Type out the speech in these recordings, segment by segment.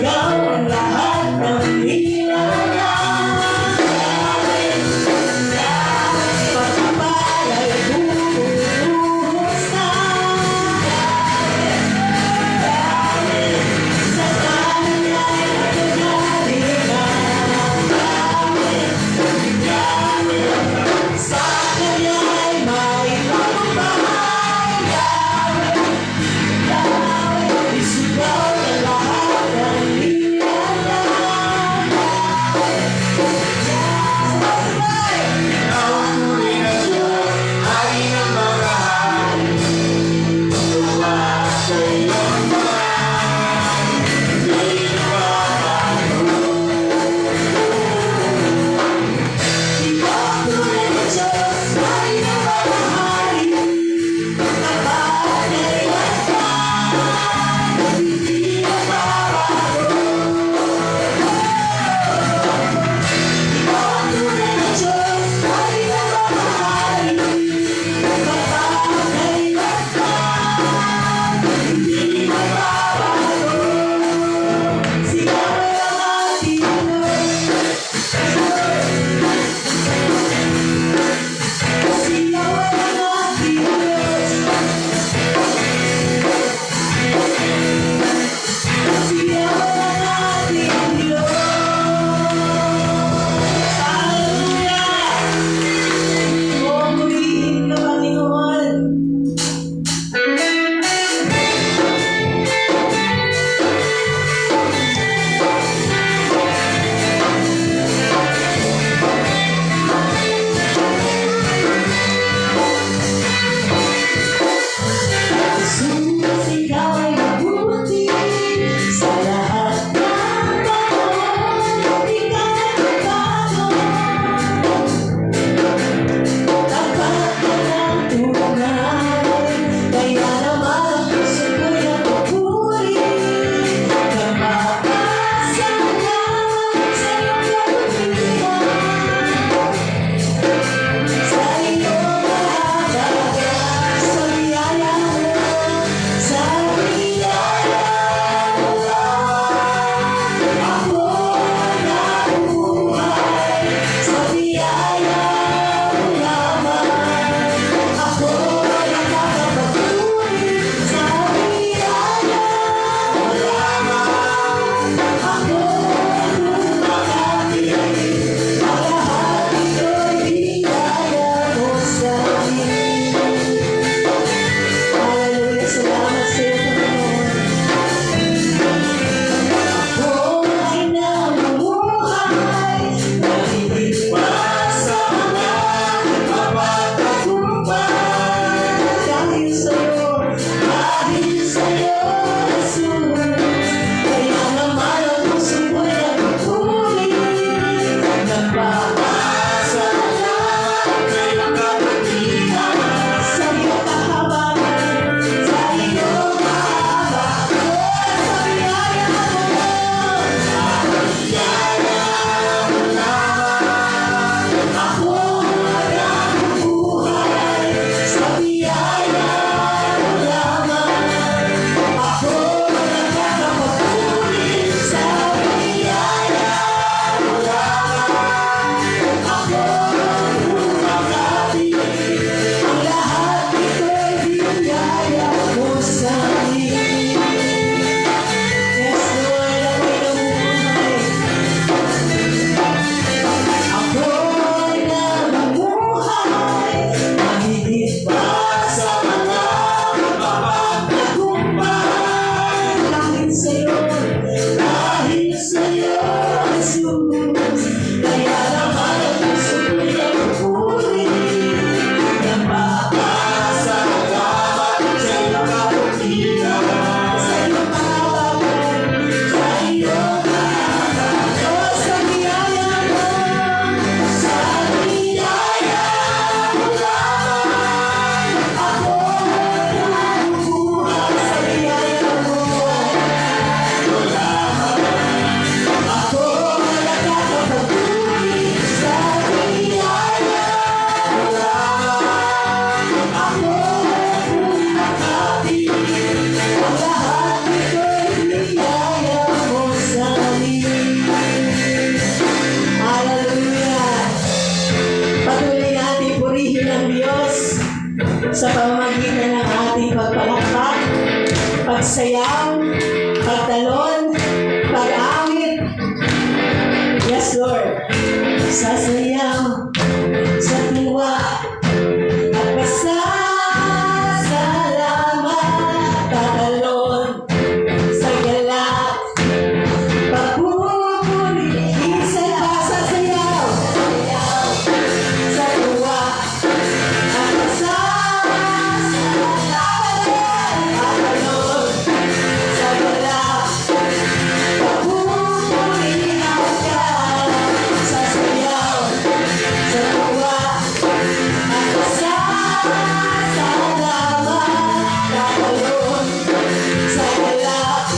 Ikaw ang lahat ng hinala. Pagpapala'y bumubuhos na. Sa kaniya'y nagagaling na. Sa kaniya'y may pagmamahal. Isugaw ang lahat ng hinala. Yes, Lord. Sasayaw sa tuwa at pasasalamat, tatalon sa galak, pagpupuli sa sasayaw sa tuwa at pasasalamat, tatalon sa galak, pagpupulihan ka, sasayaw sa tuwa at pasasalamat, tatalon sa galak,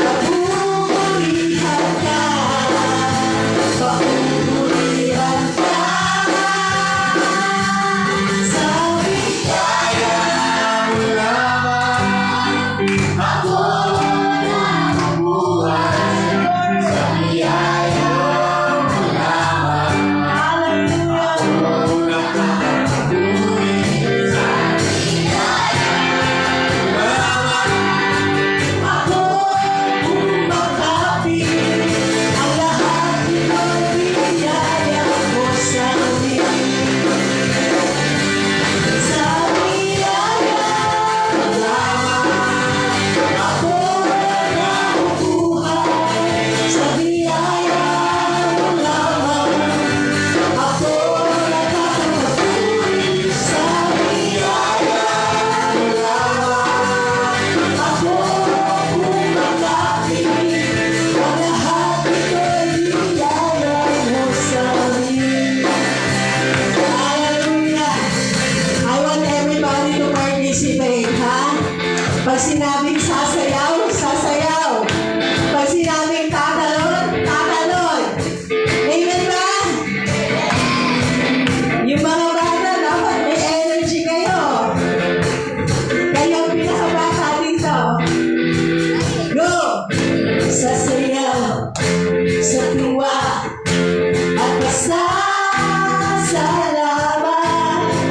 pagpupulihan ka, pagpupulihan ka, sa biyaya mo lamang ako nabubuhay, sa biyaya mo lamang ako nakakatuloy, sa biyaya mo lamang ako kumakapit, ang lahat ito'y biyaya mo sa amin. Sa biyaya mo lamang ako nabubuhay, sa biyaya mo lamang ako nakakapatuloy, sa biyaya mo lamang ako kumakapit, ang lahat ito'y biyaya mo sa amin. Hallelujah! I want everybody to participate, ha? Pag sinabing sasayaw, sasayaw. Pag sinabing tatalon, tatalon. Amen ba? Yung mga bata, dapat may energy kayo. Kayo ang pinakabata dito. Go! Sasayaw sa tuwa at pasasalamat,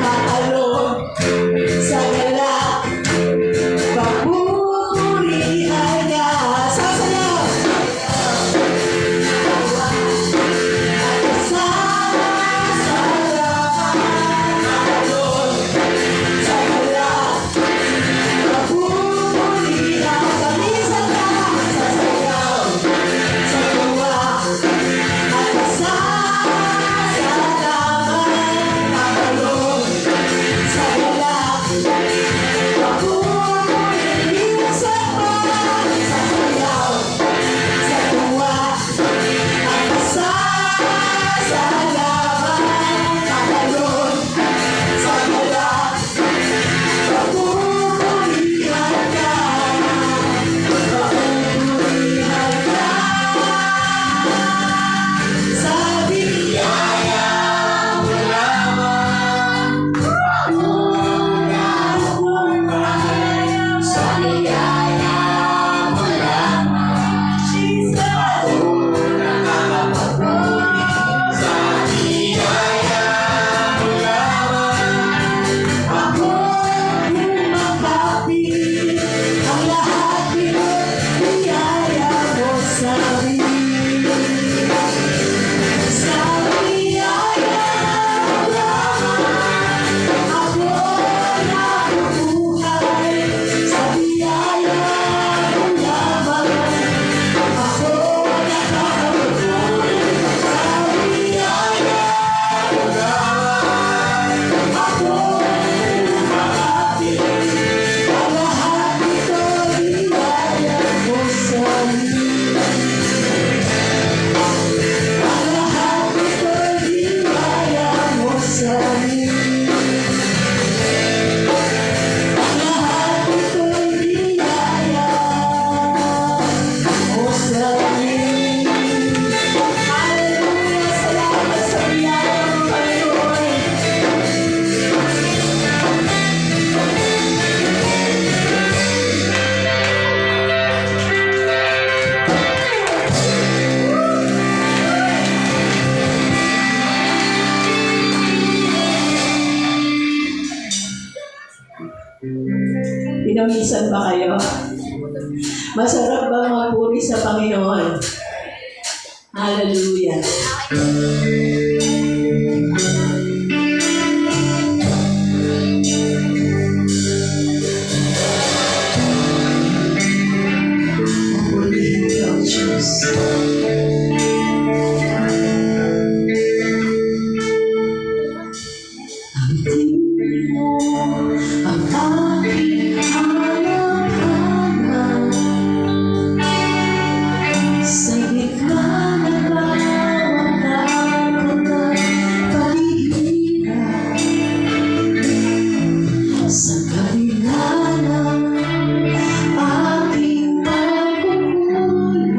tatalon sa galak, pagpupurihan ka, sasayaw at pasasalamat, tatalon sa galak, pagpupurihan ka, minsan ka, sasayaw sa tuwa at pasasalamat, tatalon sa galak, pagpupurihan sa sasayaw sa tuwa at pasasalamat, tatalon sa galak, pagpupurihan ka, pagpupurihan ka, sa biyaya mo lamang ako nabubuhay, sa biyaya mo lamang ako nakakapatuloy, sa biyaya mo lamang ako kumakapit, ang lahat ito'y biyaya mo sa amin. Sa biyaya mo lamang ako nabubuhay, sa biyaya mo lamang ako nakakapatuloy, sa biyaya mo lamang ako kumakapit, ang lahat ito'y biyaya mo sa amin. Ang lahat ito'y biyaya mo sa amin. Ang lahat ito'y biyaya mo sa amin. Hallelujah! Salamat sa biyaya mo, Panginoon. Pinawisan ba kayo? Masarap bang magpuri sa Panginoon? Hallelujah. Purihin ka, O Diyos. Tingin mo ang aking hanahanan sa gitna ng bawat takot at paligid. Sa kabila ng aking pagkukulang,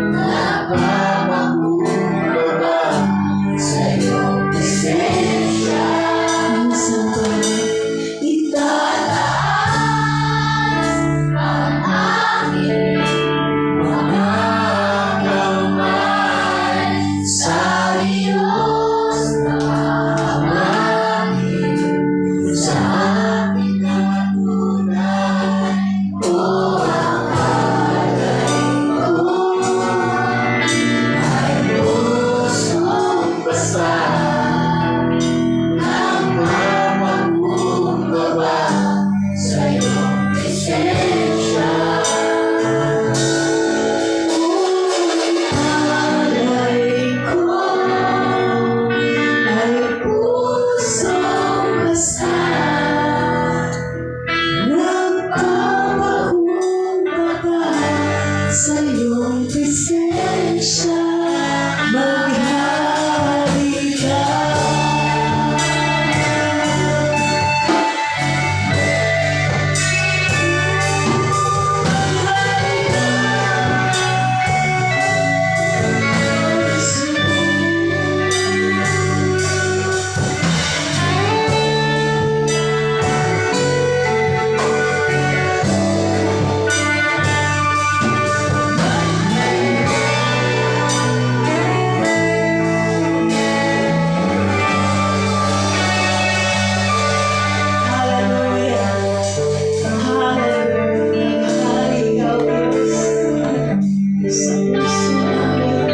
Napapakumbaba sa iyong presensya. Minsan ba itataas ang aking mga kamay sa Diyos na hamangin sa aking natunay ko ang alay ko ay pusong basa ng mapapakumbaba sa iyong presensya. Alay ko ay pusong basa nagpapakumbaba sa iyong presensya. Maghari ka. Hallelujah. Hallelujah. Maghari ka, O Diyos. Sa puso namin,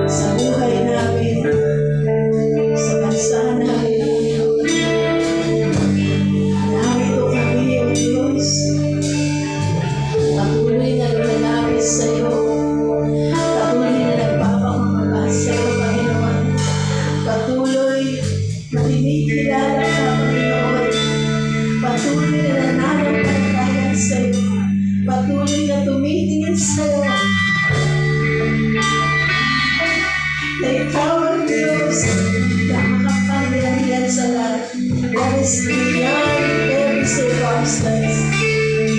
sa buhay namin, sa bansa namin. Narito kami, O Diyos. Patuloy na lumalapit sa iyo. Patuloy na nagpapakumbaba sa iyo, Panginoon. Patuloy na kinikilala ka, Panginoon. Patuloy na nananampalataya sa iyo. Patuloy na tumitingin sa iyo. Na ikaw ang Diyos na makapangyarihan sa lahat. That is beyond every circumstance,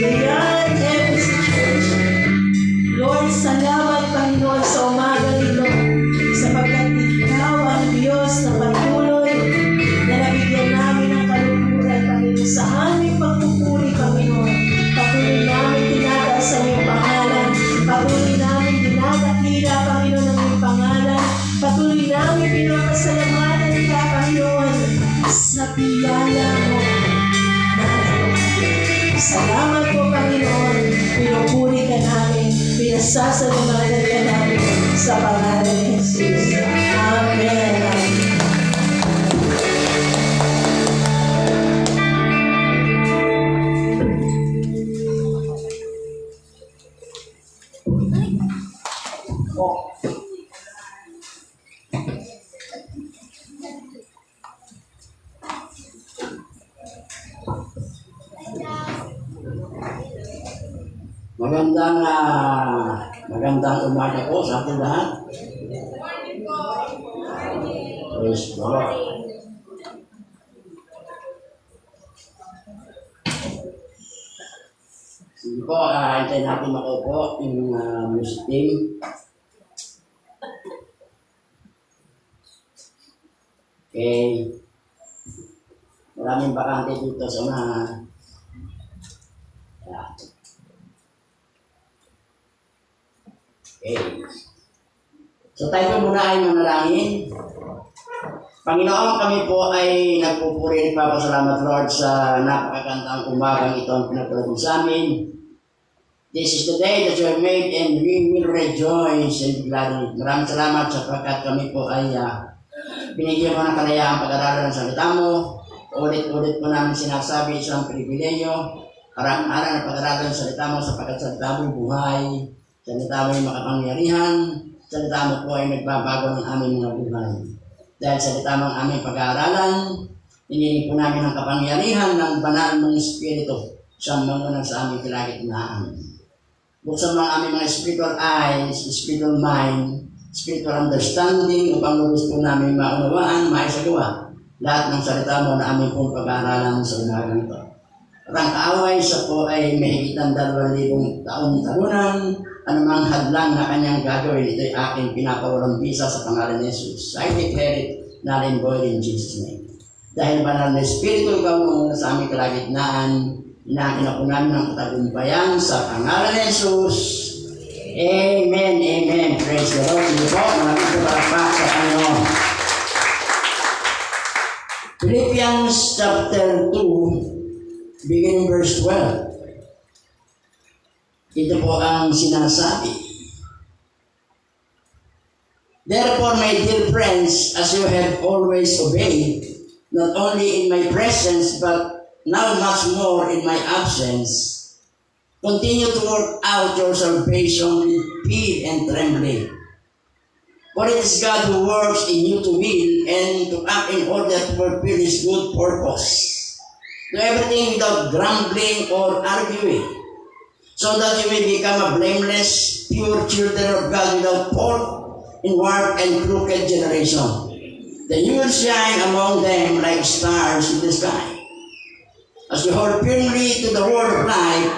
beyond every situation. Lord, salamat, Panginoon, sa umaga nito, sapagkat ikaw ang Diyos na patuloy na nabigyan namin ng kalungkuran, Panginoon, sa aming pagpupuri, Panginoon. Patuloy namin tinataas ang iyong pangalan. Patuloy namin dinadakila, Panginoon, ang iyong pangalan. Patuloy namin pinapasalamatan ka, Panginoon, sa piyala mo. Salamat po, Panginoon. Pinupuri ka namin. Pinasasalamatan ka namin sa pangalan ni Jesus. Amen. Magandang umaga po sa ating lahat. Praise God. Sige po, hintayin natin makaupo yung music team. Okay. Maraming bakante dito sa unahan. Ayan. Okay. So tayo po muna ay manalangin. Panginoon, kami po ay nagpupuri at papasalamat, Lord, sa napakagandang umagang ito ang pinagpapalagay sa amin. This is the day that you have made and we will rejoice and be glad in it. Maraming salamat sapagkat kami po ay binigyan mo ng kalayaang pag-aralan ng salita mo. Ulit-ulit po namin sinasabi isang pribileyo. Arang-arang na pag-aralan ng salita mo sapagkat salita mo buhay. Salita mo ay makapangyarihan. Salita mo po ay nagbabago ng aming mga buhay. Dahil salita mo ang aming pag-aaralan, hinihingi po namin ang kapangyarihan ng banal ng Espiritu sa mga sa aming kalagitnaan. Buksan mo ang aming mga spiritual eyes, spiritual mind, spiritual understanding upang lubos po namin maunawaan, maisagawa lahat ng salita mo na aming pong pag-aaralan sa umagang ito. At ang kaaway sa po ay mahigit ng 2,000 taon-talunan anumang hadlang na kanyang gagawin, ito'y aking pinapawalang bisa sa pangalan ni Jesus. I declare it null and void in Jesus' name. Dahil banal na Espiritu, ikaw muna sa aming kalagitnaan, inakin ako namin ng katagumpayan sa pangalan ni Jesus. Amen, amen. Praise the Lord. Hindi po, maraming palakpak sa Panginoon. Philippians chapter 2, beginning verse 12. Ito po ang sinasabi. Therefore, my dear friends, as you have always obeyed, not only in my presence, but now much more in my absence, continue to work out your salvation with fear and trembling. For it is God who works in you to will and to act in order to fulfill His good purpose. Do everything without grumbling or arguing, so that you may become a blameless, pure children of God without fault in warped and crooked generation. Then you will shine among them like stars in the sky, as you hold firmly to the word of life,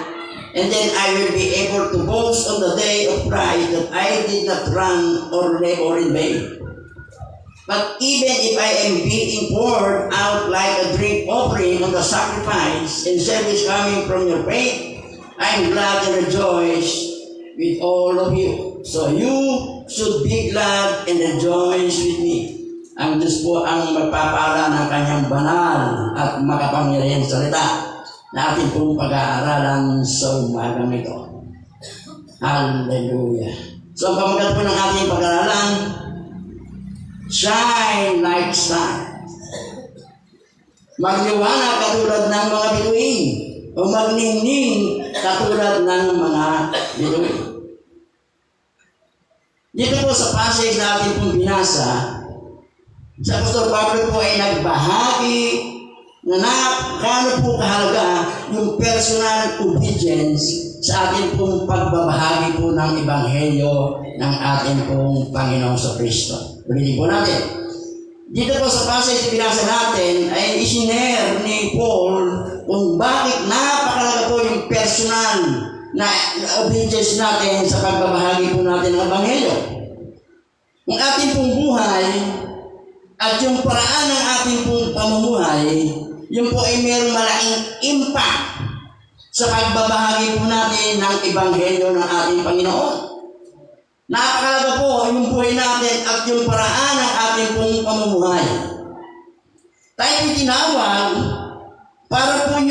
and then I will be able to boast on the day of Christ that I did not run or labor in vain. But even if I am being poured out like a drink offering on the sacrifice and service coming from your faith, I am glad and rejoice with all of you. So you should be glad and rejoice with me. Ang Diyos po ang magpapala ng kanyang banal at makapangyarihang salita na ating pong pag-aaralan sa umagang ito. Hallelujah. So ang pamagat po ng ating pag-aaralan, shine like star. Magliwanag katulad ng mga bituin, o magningning katulad ng mga bituin. Dito po sa passage na ating pong binasa, sa Apostol Pablo po ay nagbahagi na napakano po kahalaga yung personal obedience sa ating pong pagbabahagi po ng Ebanghelyo ng ating pong Panginoong sa Kristo. Ulitin po natin. Dito po sa passage na binasa natin ay isinare ni Paul kung bakit napakalaga po yung personal na obedience natin sa pagbabahagi po natin ng Ebanghelyo. Ang ating pong buhay at yung paraan ng ating pong pamumuhay, yun po ay mayroong malaking impact sa pagbabahagi po natin ng Ebanghelyo ng ating Panginoon. Napakalaga po yung buhay natin at yung paraan ng ating pong pamumuhay. Tayo po tinawag para po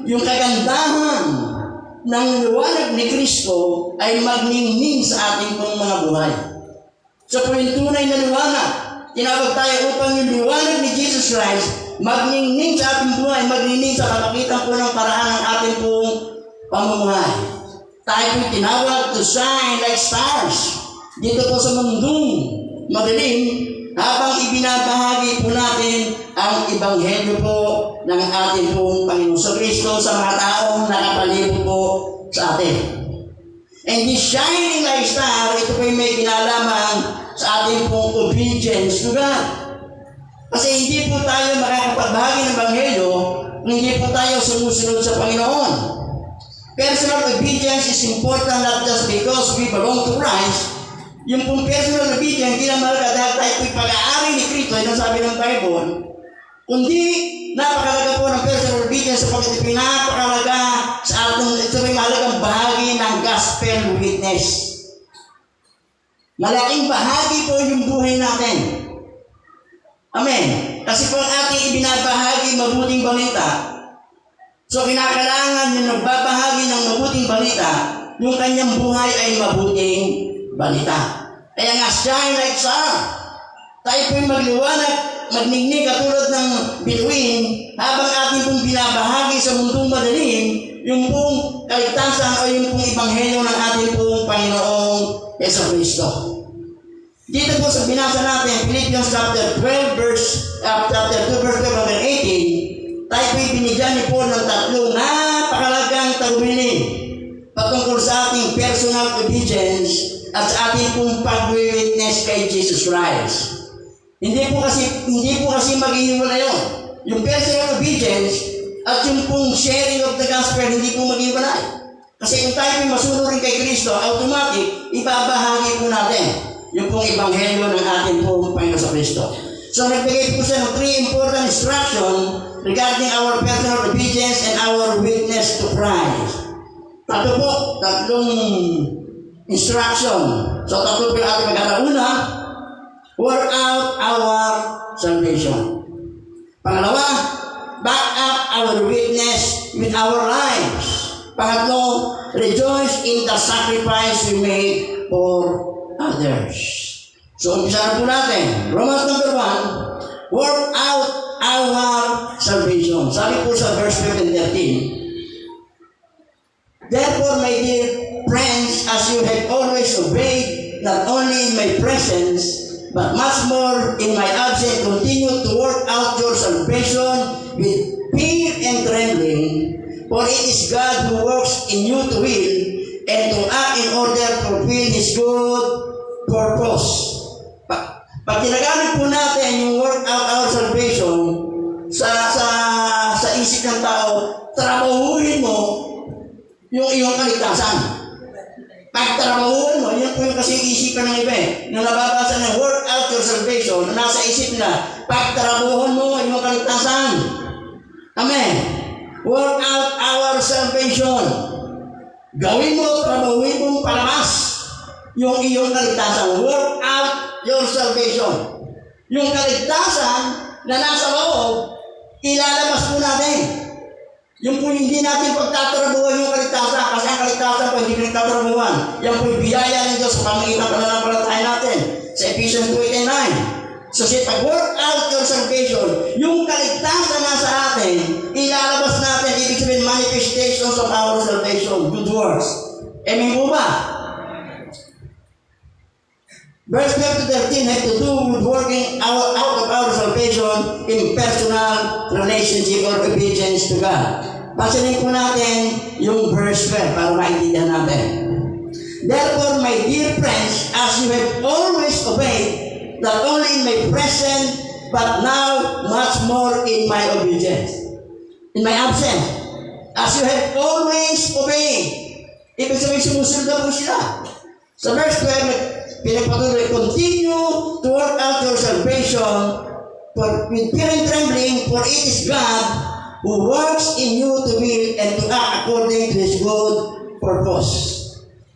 yung kagandahan ng liwanag ni Kristo ay magningning sa ating pong mga buhay. So po yung tunay na liwanag, tinawag tayo upang yung liwanag ni Jesus Christ magningning sa ating buhay, magningning sa kamagitan po ng paraan ng ating pong pamumuhay. Tayo po tinawag to shine like stars dito po sa mundong madilim habang ibinabahagi po natin ang Ebanghelyo po ng ating pong Panginoon sa Kristo sa mga taong nakapalibot po sa atin. And this shining like star, ito po may kinalaman sa ating pong obedience to God. Kasi hindi po tayo makakapagbahagi ng Ebanghelyo kung hindi po tayo sumusunod sa Panginoon. Personal obedience is important not just because we belong to Christ. Yung pong personal obedience, hindi na mahalaga dahil tayo po'y pag-aari ni Kristo, ito sabi ng Bible, kundi napakalaga po ng personal obedience sapagkat pinapakalaga sa ating, ito may mahalagang bahagi ng gospel witness. Malaking bahagi po yung buhay natin. Amen. Kasi po ang ating ibinabahagi mabuting balita. So kinakailangan yung nagbabahagi ng mabuting balita, yung kanyang buhay ay mabuting balita. Kaya nga shine like star. Tayo po'y magliwanag, magningning katulad ng bituin habang ating pong binabahagi sa mundong madilim yung pong kaligtasan o yung pong Ebanghelyo ng ating pong Panginoong Jesucristo. Dito po sa binasa natin, Philippians chapter 2 verse 12 hanggang 18, tayo po'y binigyan ni Paul ng tatlong napakalagang tagubilin patungkol sa ating personal obedience at sa ating pong pag-witness kay Jesus Christ. Hindi po kasi maghihiwalay yun. Yung personal obedience at yung pong sharing of the gospel, hindi po maghihiwalay. Kasi kung tayo ay masunurin kay Kristo, automatic, ibabahagi po natin yung pong ebanghelyo ng ating pong Panginoon sa Kristo. So nagbigay po siya ng 3 important instruction regarding our personal obedience and our witness to Christ. Tatlong instruction. So tatlo po yung ating mag-aaral. Una, work out our salvation. Pangalawa, back up our witness with our lives. Pangatlo, rejoice in the sacrifice we made for others. So, umpisa na po natin. Romans number 1, work out our salvation. Sabi po sa verse 12 and 13, therefore, my dear friends, as you have always obeyed, not only in my presence, but much more in my absence, continue to work out your salvation with fear and trembling. For it is God who works in you to will and to act in order to fulfill His good purpose. Pag ginagamit po natin yung work out our salvation sa isip ng tao, trabahuhin mo yung iyong kaligtasan. Pag trabahuhin mo, yun po yung kasi isipan ng iba eh. Nung nababasa ng work out your salvation, na nasa isip nila, pag trabahuhin mo yung kaligtasan. Amen. Work out our salvation. Gawin mo, trabahuin mo palabas yung iyong kaligtasan. Work out your salvation. Yung kaligtasan na nasa loob, ilalabas po natin. Yung po hindi natin pagtatrabuhan yung kaligtasan, kasi ang kaligtasan po hindi pinagtatrabuhan. Yan po yung biyaya ng Diyos sa pamagitan ng pananampalataya natin sa Ephesians 2:8-9. So siya, pag work out your salvation, yung kaligtasan na sa atin, ilalabas natin, ibig sabihin manifestations of our salvation, good works. Amen po ba? Verse 12 to 13 have to do with working out of our salvation in personal relationship or obedience to God. Pasanin po natin yung verse 12 para maintindihan natin. Therefore, my dear friends, as you have always obeyed, not only in my present, but now much more in my obedience. In my absence. As you have always obeyed. Ibig sabihin, sumusunod na po sila. Sa verse 12, pinagpatuloy, continue to work out your salvation with fear and trembling, for it is God who works in you to will and to act according to His good purpose.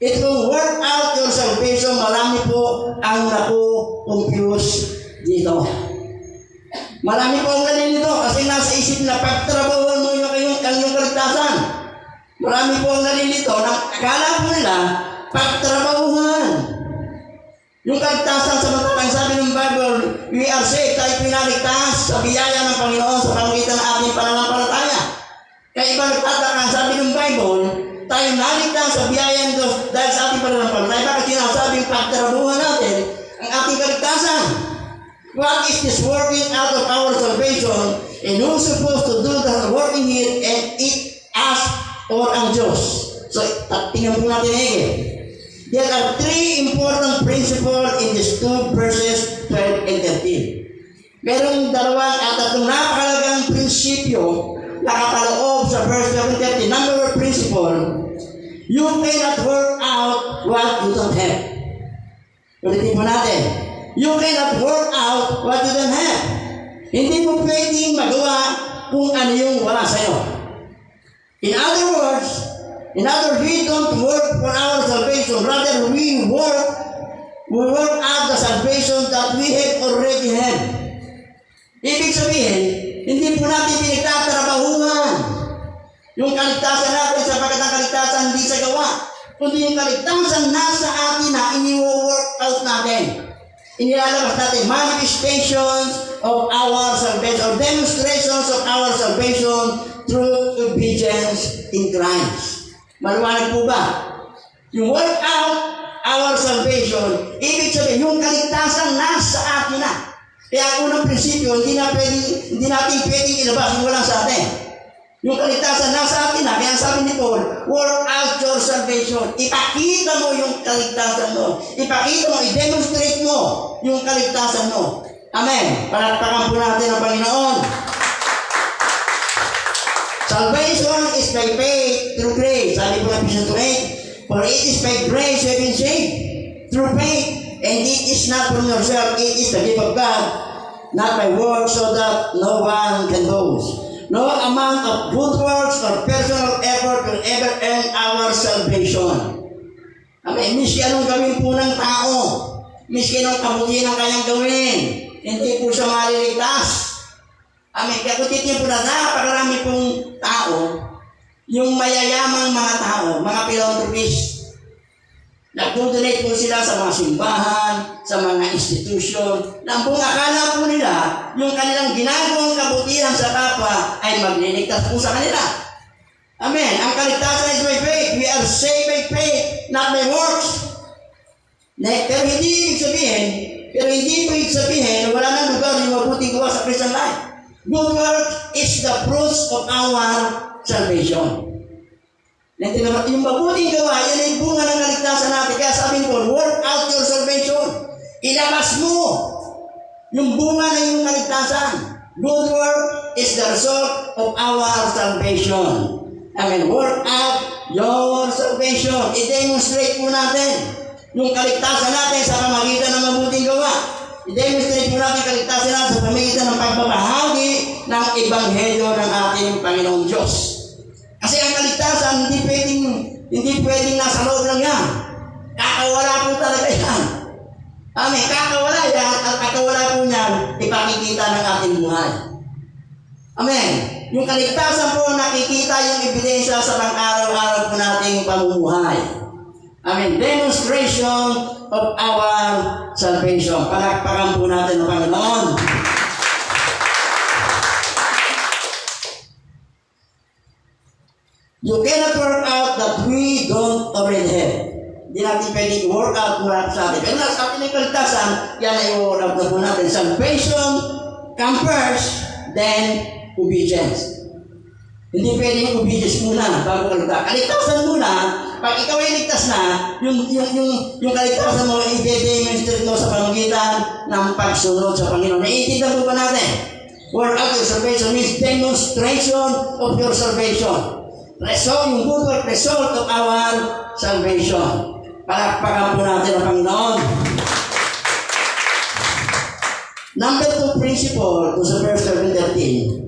It will work out your salvation. Marami po ang naku-confuse dito. Marami po ang nalilito kasi nasa isip na pagtrabahuan mo yung kaligtasan. Marami po ang nalilito na akala po nila pagtrabahuan. Yung kaligtasan sa matapang sabi ng Bible, we are saved, tayo pinaligtas sa biyaya ng Panginoon sa pamagitan ng ating pananampalataya. Kaya iba nagtataka, sabi ng Bible, tayo naligtas sa biyaya ng Diyos dahil sa ating pananampalataya. Bakit sinasabing pagtrabuhan natin ang ating kaligtasan? What is this working out of our salvation? And who's supposed to do the working it and it us or ang Diyos? So, tingnan po natin again. There are 3 important principles in these 2 verses 12 and 13. Merong dalawang at tatlong napakalagang prinsipyo nakapaloob sa verse 12 and 13. Number 1 principle, you cannot work out what you don't have. Ulitin po natin. You cannot work out what you don't have. Hindi mo pwedeng magawa kung ano yung wala sa'yo. In other words, we don't work for our salvation. Rather, we work out the salvation that we have already had. Ibig sabihin, hindi po natin pinagtatrabahuhan yung kaligtasan natin sapagkat ang kaligtasan hindi sa gawa. Kundi yung kaligtasan nasa atin na ini-work out natin. Inilalabas natin manifestations of our salvation or demonstrations of our salvation through obedience in Christ. Maliwanag po ba? Yung work out our salvation, ibig sabihin, yung kaligtasan nasa atin na. Kaya ang unang prinsipyo, hindi natin pwedeng ilabas yung walang sa atin. Yung kaligtasan nasa atin na. Kaya sabi ni Paul, work out your salvation. Ipakita mo yung kaligtasan mo. Ipakita mo, i-demonstrate mo yung kaligtasan mo. Amen. Palakpakan po natin ang Panginoon. Salvation is by faith through grace. Sabi po na Ephesians 2:8, for it is by grace you have been saved through faith, and it is not from yourself, it is the gift of God, not by works, so that no one can boast. No amount of good works or personal effort will ever earn our salvation. Amen. Miski anong gawin po ng tao, miski anong kabutihan ang kanyang gawin, hindi po siya maliligtas. Amen. Kaya kung titignan po na napakarami pong tao, yung mayayamang mga tao, mga philanthropist, nag-donate po sila sa mga simbahan, sa mga institusyon, na kung akala po nila, yung kanilang ginagawang kabutihan sa kapwa ay magliligtas po sa kanila. Amen. Ang kaligtasan is by faith. We are saved by faith, not by works. Pero hindi ibig sabihin, wala nang lugar yung mabuting gawa sa Christian life. Good work is the fruits of our salvation. Yung mabuting gawa, yan ay bunga ng kaligtasan natin. Kaya sabi ko, work out your salvation. Ilabas mo yung bunga ng iyong kaligtasan. Good work is the result of our salvation. Amen. Work out your salvation. I-demonstrate po natin yung kaligtasan natin sa pamagitan ng mabuting gawa. I-demonstrate po natin kaligtasan natin sa pamagitan ng pagbabahagi ng Ebanghelyo ng ating Panginoong Diyos. Kasi ang kaligtasan, hindi pwedeng nasa loob lang yan. Kakawala po talaga yan. Amen. Kakawala yan, at kakawala po niyan, ipakikita ng ating buhay. Amen. Yung kaligtasan po, nakikita yung ebidensya sa pang-araw-araw po nating pamumuhay. Amen. Demonstration of our salvation. Palakpakan po natin ang Panginoon. You cannot work out that we don't already have. Hindi natin pwedeng work out mula sa atin. Pero nasa atin yung kaligtasan, yan ay work out na po natin. Salvation comes first, then obedience. Hindi pwedeng obedience muna bago kaligtasan. Kaligtasan muna, pag ikaw ay ligtas na, yung kaligtasan mo, i-demonstrate mo sa pamagitan ng pagsunod sa Panginoon. Naiintindihan po ba natin? Work out your salvation means demonstration of your salvation. Result, yung good work, result of our salvation. Palakpakan po natin ang Panginoon. Number 2 principle, to sa verse 13.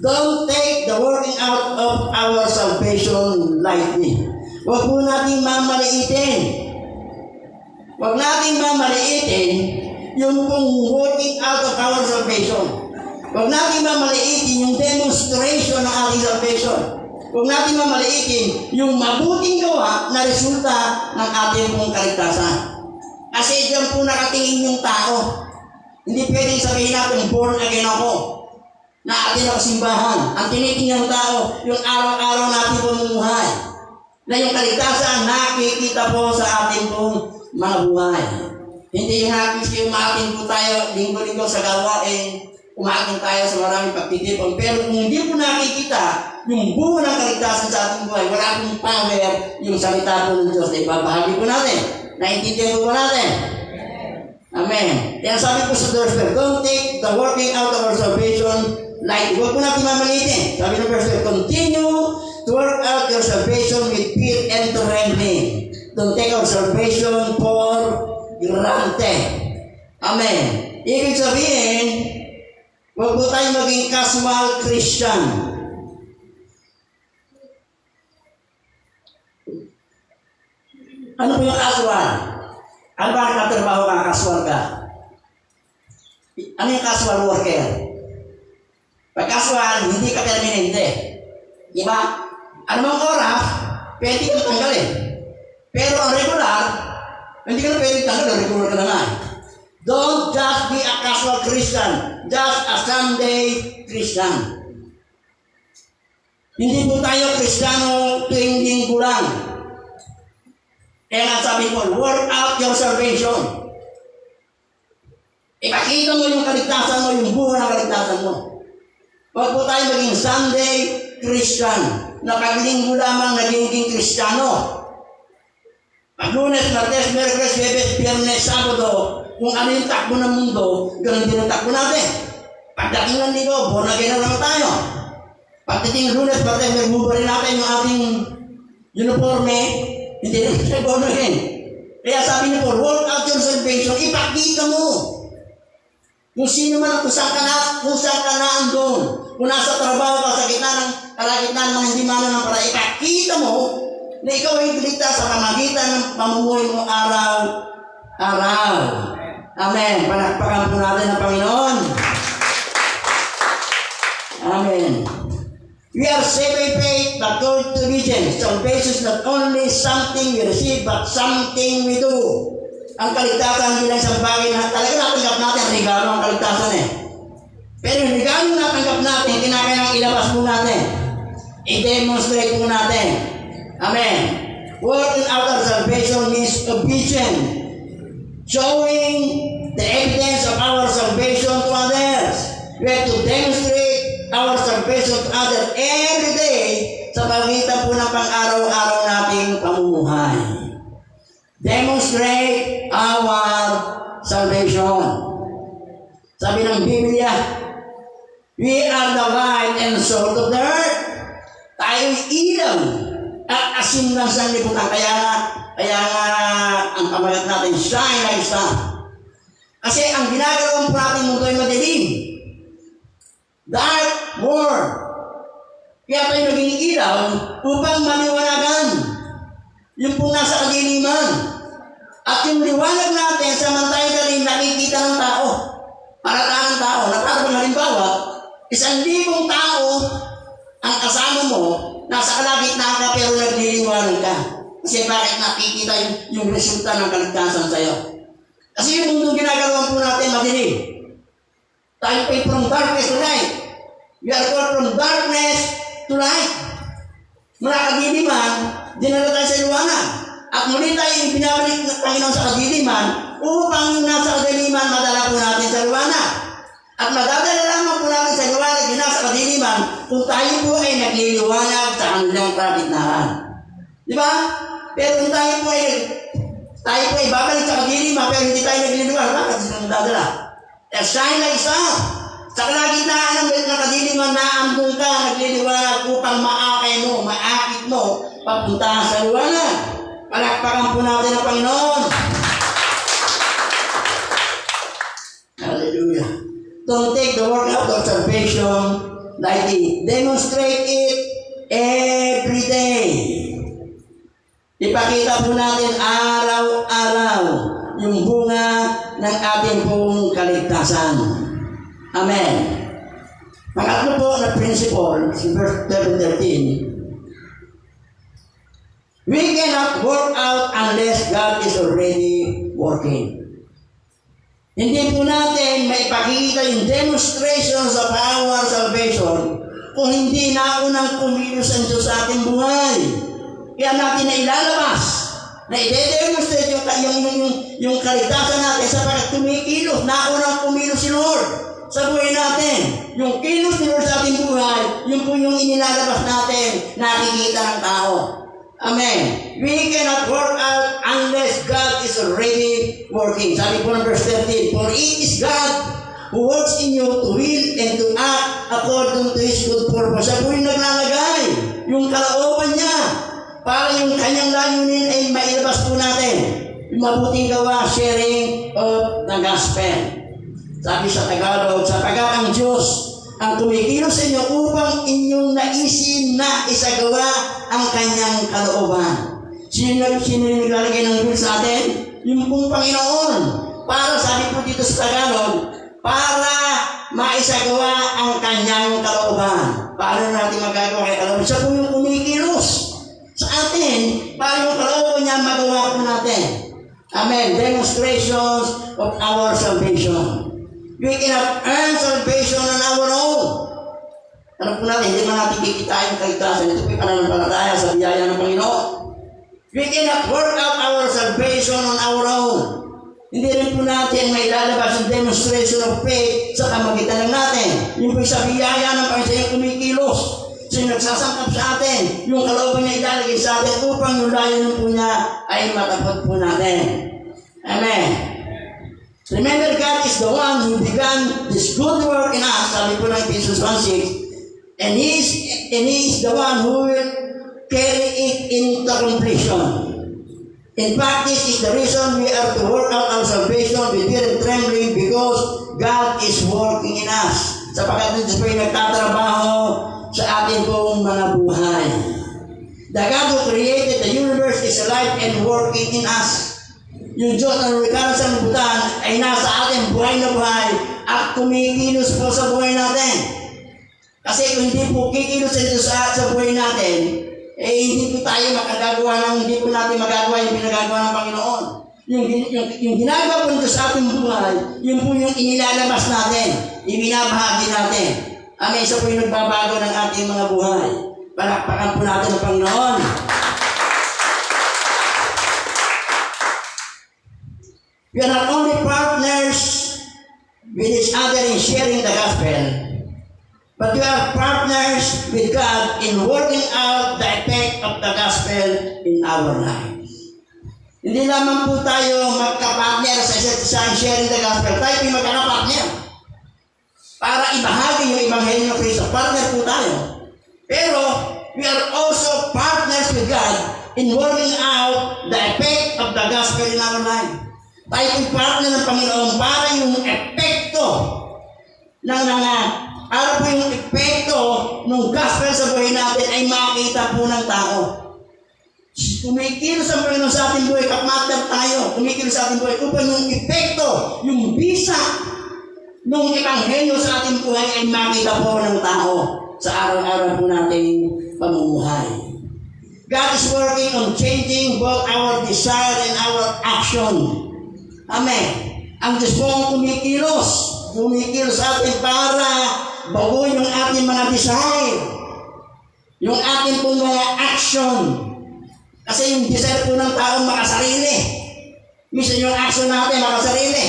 Don't take the working out of our salvation lightly. Huwag po natin mamaliitin. Huwag natin mamaliitin yung pong working out of our salvation. Huwag natin mamaliitin yung demonstration ng ating salvation. Huwag natin mamaliitin yung mabuting gawa na resulta ng ating pong kaligtasan. Kasi diyan po nakatingin yung tao. Hindi pwedeng sabihin natin, born again ako, na atin ako simbahan. Ang tinitingnan ng tao, yung araw-araw natin pamumuhay. Na yung kaligtasan, nakikita po sa ating pong mga buhay. Hindi yung nakikita yung maating po tayo, linggo-linggo sa gawain, umating tayo sa maraming pagtitipon. Pero kung hindi po nakikita yung bunga ng kaligtasan sa ating buhay, wala pong power yung salita po ng Diyos na ibabahagi po natin. Naintindihan po natin. Amen. Kaya sabi po sa verse 12, don't take the working out of our salvation lightly. Huwag po natin mamalitin. Sabi ng verse 12, continue to work out your salvation with fear and trembling. Don't take our salvation for granted. Amen. Ibig sabihin, huwag po tayo maging casual Christian. Ano po yung casual? Ano ba ang katrabaho ka? Casual ka? Ano yung casual worker? Pag casual, hindi ka permanente. Diba? Ano mang oras, pwede ka tanggalin. Pero ang regular, hindi ka na pwede tanggalin. Regular ka na nga. Don't just be a casual Christian. Just a Sunday Christian. Hindi po tayo Kristiyano tuwing linggo lang. Kaya nga sabi ko, work out your salvation. Ipakita mo yung kaligtasan mo, yung buhay ng kaligtasan mo. Huwag po tayo maging Sunday Christian, na paglinggo lamang naging Kristiyano. Pag Lunes, Martes, Miyerkules, Huwebes, Biyernes, Sabado, kung ano yung takbo ng mundo, ganun din ang takbo natin. Pagdating ng linggo, born again na naman tayo. Pagdating Lunes, pagdating magbuburin natin yung ating uniforme, hindi rin siya gano'n. Kaya sabi niyo po, work out your salvation, ipakita mo. Kung sino man, kung saan ka na andun. Kung nasa trabaho ka, sa gitna ng kalagitnaan ng hindi mano ng para, ipakita mo na ikaw ay ligtas sa pamagitan ng pamumuhay mo araw-araw. Amen. Palakpakan po natin ang Panginoon. Amen. We are saved by faith, but according to obedience. Salvation is not only something we receive, but something we do. Ang kaligtasan hindi lang isang bagay na talaga natanggap natin, regalo ang kaligtasan eh. Pero yung regalo natanggap natin, kinakailangan ilabas mo natin. I-demonstrate mo natin. Amen. Working out of salvation means obedience. Showing the evidence of our salvation to others. We have to demonstrate our salvation to others every day sa pagitan po ng pang-araw-araw nating pamumuhay. Demonstrate our salvation. Sabi ng Biblia, we are the light and salt of the earth. Tayo'y ilaw at asin ng sanlibutan. Kaya nga ang pamagat natin, shine like star. Kasi ang ginagawa po natin mundo ay madilim. Dark world. Kaya tayo naging ilaw upang maliwanagan yung po nasa kadiliman. At yung liwanag natin, samantay na rin nakikita ng tao. Parataan ng tao. Nagkaroon halimbawa, 1,000 tao ang kasama mo, nasa kalagitnaan ka pero nagliliwanag ka. Kasi bakit nakikita yung resulta ng kaligtasan sa'yo? Kasi yung mundo ginagawa po natin madilim. Tayo ay from darkness to light. We are called from darkness to light. Mula kadiliman, dinala tayo sa liwanag. At muli tayo binabalik ng Panginoon sa kadiliman upang yung nasa kadiliman madala po natin sa liwanag. At madadala lamang po natin sa liwanag yung nasa kadiliman kung tayo po ay nagliliwanag sa kanilang kalagitnaan. Di ba? Pero kung tayo po ay babalik sa kadiliman pero hindi tayo nagliliwanag, bakit sila madadala? Shine like star. Sa kalagitnaan ng kadiliman na andun ka, nagliliwanag upang maakit mo, papunta sa liwanag. Palakpakan po natin ang Panginoon. Hallelujah. Don't take the work out of salvation lightly. Demonstrate it every day. Ipakita po natin araw-araw yung bunga ng ating pong kaligtasan. Amen. Pangatlo po na principle, verse 7-13, we cannot work out unless God is already working. Hindi po natin maipakita yung demonstrations of our salvation kung hindi naunang kumilos ang Diyos sa ating buhay. Kaya natin na ilalabas, na i-demonstrate yung kaligtasan natin sapagkat kumikilos, naunang kumilos si Lord sa buhay natin. Yung kilos ni Lord sa ating buhay, yun po yung inilalabas natin, nakikita ng tao. Amen. We cannot work out unless God is already working. Sabi po ng verse 13, for it is God who works in you to will and to act according to His good purpose. Siya po yung naglalagay, yung kalooban niya, para yung kanyang layunin ay mailabas po natin. Yung mabuting gawa, sharing of the gospel. Sabi sa Tagalog, sapagat ang Diyos ang kumikilos sa inyo upang inyong naisin na isagawa ang kanyang kalooban. Sino yung naglalagay ng will sa atin? Yung pong Panginoon. Para, sabi po dito sa Tagalog, para maisagawa ang kanyang kalooban. Paano natin magagawa kay kalooban? Siya po yung kumikilos sa atin para yung kalooban niya magawa po natin. Amen. Demonstrations of our salvation. We cannot earn salvation on our own. Alam po natin, hindi man natin kikitain kaligtasan. Ito po yung pananampalataya sa biyaya ng Panginoon. We cannot work out our salvation on our own. Hindi rin po natin mailalabas ang demonstration of faith sa pamagitan ng natin. Yung po sa biyaya ng Panginoon yung kumikilos. So yung nagsasangkap sa atin, yung kalooban niya ilalagay sa atin upang yung layunin po niya ay matapot po natin. Amen. Remember, God is the one who began this good work in us. Sabi po ng Ephesians 1:6, And He is the one who will carry it into completion. In fact, this is the reason we are to work out our salvation with fear and trembling, because God is working in us. Sapagkat Diyos po yung nagtatrabaho sa ating pong mga buhay. The God who created the universe is alive and working in us. Yung Diyos na lumikha sa libutan ay nasa ating buhay na buhay at kumikilos po sa buhay natin. Kasi kung hindi po kikilos sa buhay natin, hindi po tayo hindi po natin magagawa yung pinagagawa ng Panginoon. Yung ginagawa po sa ating buhay, yun po yung inilalabas natin, ibinabahagi natin. Amen, isa po yung nagbabago ng ating mga buhay. Palakpakan po natin ang Panginoon. We are not only partners with each other in sharing the gospel, but we are partners with God in working out the effect of the gospel in our lives. Hindi lamang po tayo magka-partner sa isa't isa in sharing the gospel, tayo po magkaka-partner para ibahagi yung Ebanghelyo ng Kristo. Partner po tayo. Pero we are also partners with God in working out the effect of the gospel in our life. Tayo po partner ng Panginoon para yung epekto para po yung epekto ng gospel sa buhay natin ay makita po ng tao. Kumikilos ang Panginoon sa ating buhay, kapmatter tayo, kumikilos sa ating buhay upang yung epekto, yung bisa ng Ebanghelyo sa ating buhay ay makita po ng tao sa araw-araw po nating pamumuhay. God is working on changing both our desire and our action. Amen. Ang Diyos po ang kumikilos sa atin para baguhin yung ating mga desire, yung ating pong mga action. Kasi yung desire po ng tao makasarili. Minsan yung action natin makasarili.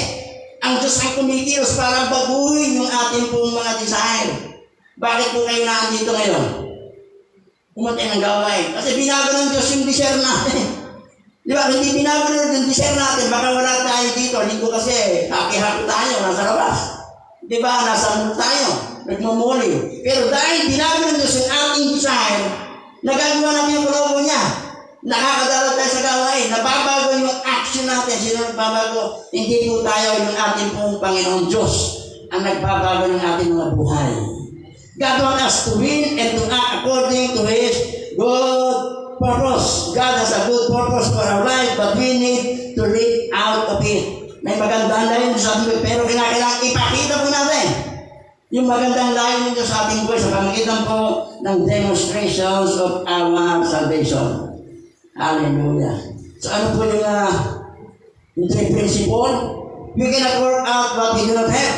Ang Diyos ang kumikilos para baguhin yung ating pong mga desire. Bakit po kayo naandito ngayon? Umatay ng gawain. Kasi binago ng Diyos yung desire natin. Di ba? Hindi binago ng desire natin, baka wala tayo dito. Linggo kasi, haki-haki tayo, nasa labas. Di ba? Nasa mundo tayo, nagmumuli. Pero dahil binago ng Diyos yung ating desire, nagagawa natin yung kulobo niya. Nakakadala tayo sa gawain. Nababago yung action natin. Sino nagbabago? Hindi po tayo yung ating pong Panginoon Diyos ang nagbabago ng ating mga buhay. God wants us to win and to act according to His good purpose. God has a good purpose for our life, but we need to live out of it. May magandang layon sa ating buhay, pero kailangan ipakita po natin yung magandang layon nito sa ating buhay sa pamagitan po ng demonstrations of our salvation. Hallelujah. So ano po yung three principle? We cannot work out what we do not have.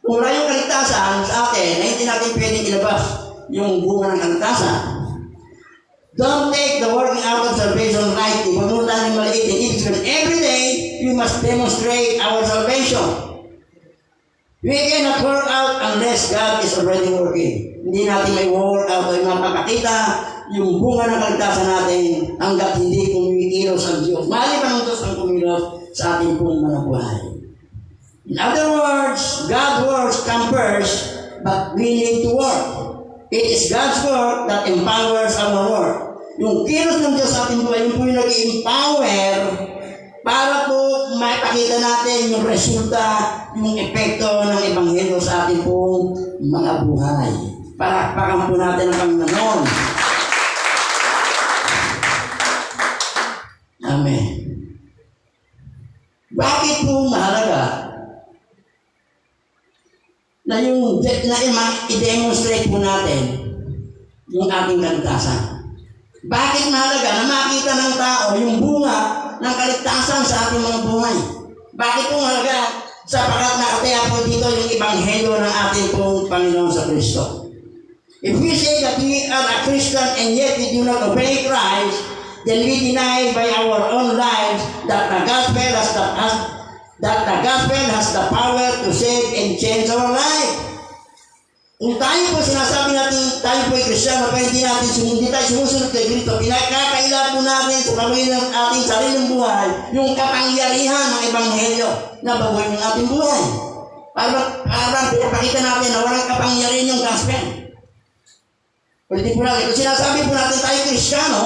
Kung wala yung kaligtasan sa atin, na hindi natin pwedeng ilabas yung bunga ng kaligtasan. Don't take the working out of salvation lightly. Huwag mo tayong maliitin. Ibig sabihin, every day, we must demonstrate our salvation. We cannot work out unless God is already working. Hindi natin may work out o mapapakita yung bunga ng kaligtasan natin hanggat hindi kumikilos ang Diyos. Maliban ang Diyos ang kumilos sa ating pong mga buhay. In other words, God's works come first, but we need to work. It is God's work that empowers our work. Yung kilos ng Diyos sa ating buhay, yung po yung nag-empower para po maipakita natin yung resulta, yung epekto ng Ebanghelyo sa ating pong mga buhay. Palakpakan po natin ang Panginoon. Amen. Bakit po mahalaga na i-demonstrate po natin yung ating kaligtasan? Bakit mahalaga na makita ng tao yung bunga ng kaligtasan sa ating mga buhay? Bakit po mahalaga? Sapagkat nakataya po dito yung Ebanghelyo ng ating pong Panginoon sa Kristo. If we say that we are a Christian and yet we do not obey Christ, then we deny by our own lives that the gospel has the power to save and change our life. Kung tayo po sinasabi natin, tayo po ay Kristiyan, pero hindi tayo sumusunod kay Kristo, pinakakaila po natin sa pamilya ng ating sariling buhay, yung kapangyarihan ng Ebanghelyo na baguhin ng ating buhay. Parang pinapakita natin na walang kapangyarihan yung gospel. Ulitin po natin, kung sinasabi po natin tayo Kristiyano,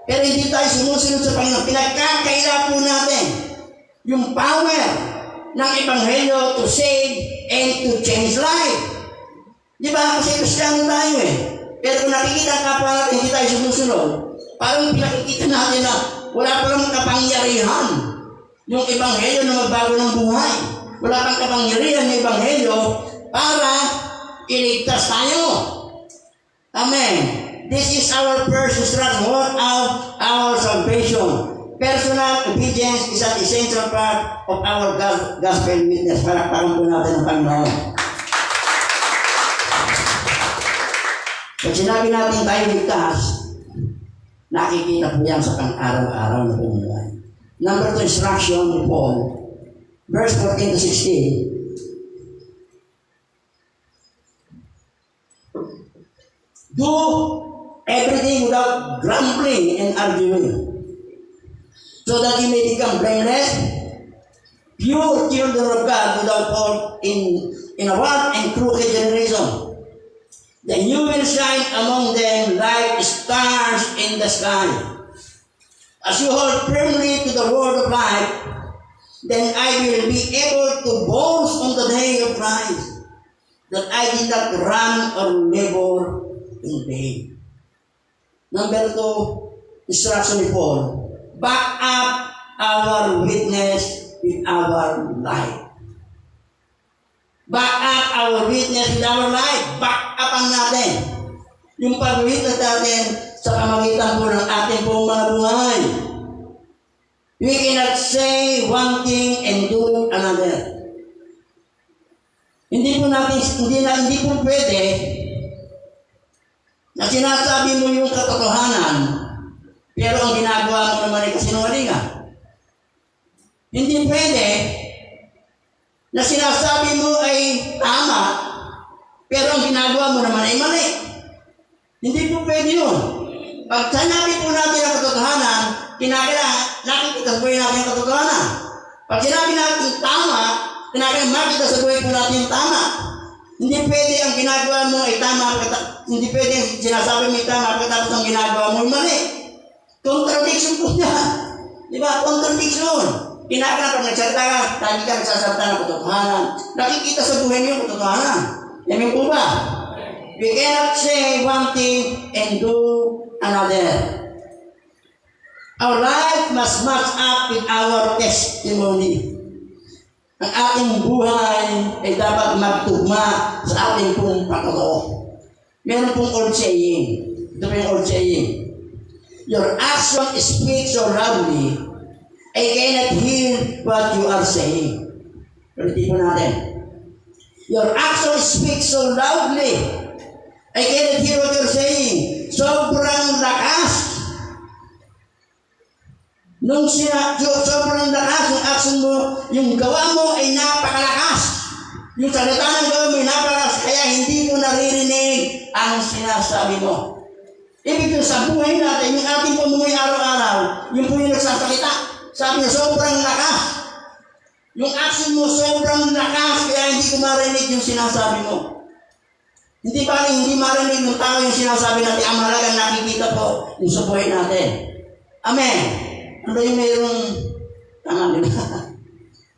pero hindi tayo sumusunod sa Panginoon, pinagkakaila po natin yung power ng Ebanghelyo to save and to change life. Di ba? Kasi Kristiyano tayo eh. Pero kung nakikita ang kapwa natin, hindi tayo sumusunod, parang pinakikita natin na wala pa lang kapangyarihan yung Ebanghelyo na magbago ng buhay. Wala pang kapangyarihan ng Ebanghelyo para iligtas tayo. Amen. This is our first instruction. What our salvation. Personal obedience is an essential part of our gospel witness. Palakpakan po natin ang Panginoon. Pag sinabi natin tayo ligtas, nakikita po yan sa pang-araw-araw na pumuhay. Number 2 instruction ni Paul, verse 14 to 16. Do everything without grumbling and arguing, so that you may become blameless, pure children of God without fault in a warped and crooked generation. Then you will shine among them like stars in the sky. As you hold firmly to the word of life, then I will be able to boast on the day of Christ that I did not run or labor in vain. Number 2, instruction ni Paul. Back up our witness with our life. Back up our witness with our life. Back upan natin yung pag-witness natin sa pamagitan po ng ating pong mga buhay. We cannot say one thing and do another. Hindi po pwede na sinasabi mo yung katotohanan, pero ang ginagawa mo naman ay kasinungalingan. Hindi pwede na sinasabi mo ay tama, pero ang ginagawa mo naman ay mali. Hindi po pwede yun. Pag sinabi po natin ang katotohanan, kinakailangan nakikita sa buhay natin ang katotohanan. Pag sinabi natin tama, kinakailangan makita sa buhay po natin yung tama. Hindi pwede ang ginagawa mo ay tama, hindi pwede ang sinasabi mo ay tama, tapos ang ginagawa mo ay mali. Contradiction po niya. Di ba? Contradiction. Kinakailangan pag nagsalita ka, lagi ka nagsasalita ng katotohanan. Nakikita sa buhay niyo yung katotohanan. Yamin po ba? We cannot say one thing and do another. Our life must match up with our testimony. Ang ating buhay ay dapat magtugma sa ating pong patotoo. Meron pong old saying. Ito po yung old saying. Your action speaks so loudly, I cannot hear what you are saying. Ulitin po natin. Your action speaks so loudly, I cannot hear what you're saying. Sobrang lakas. Sobrang lakas yung action mo, yung gawa mo ay napakalakas. Yung salita ng gawa mo ay napakalakas, kaya hindi mo naririnig ang sinasabi mo. Ibig sabihin sa buhay natin, yung ating pamumuhay araw-araw, yung po yung nagsasalita. Sabi niya, sobrang lakas. Yung action mo, sobrang lakas, kaya hindi ko marinig yung sinasabi mo. Hindi marinig ng tao yung sinasabi natin, ang mahalagang nakikita po yung sa buhay natin. Amen. Ano yung mayroong tama din?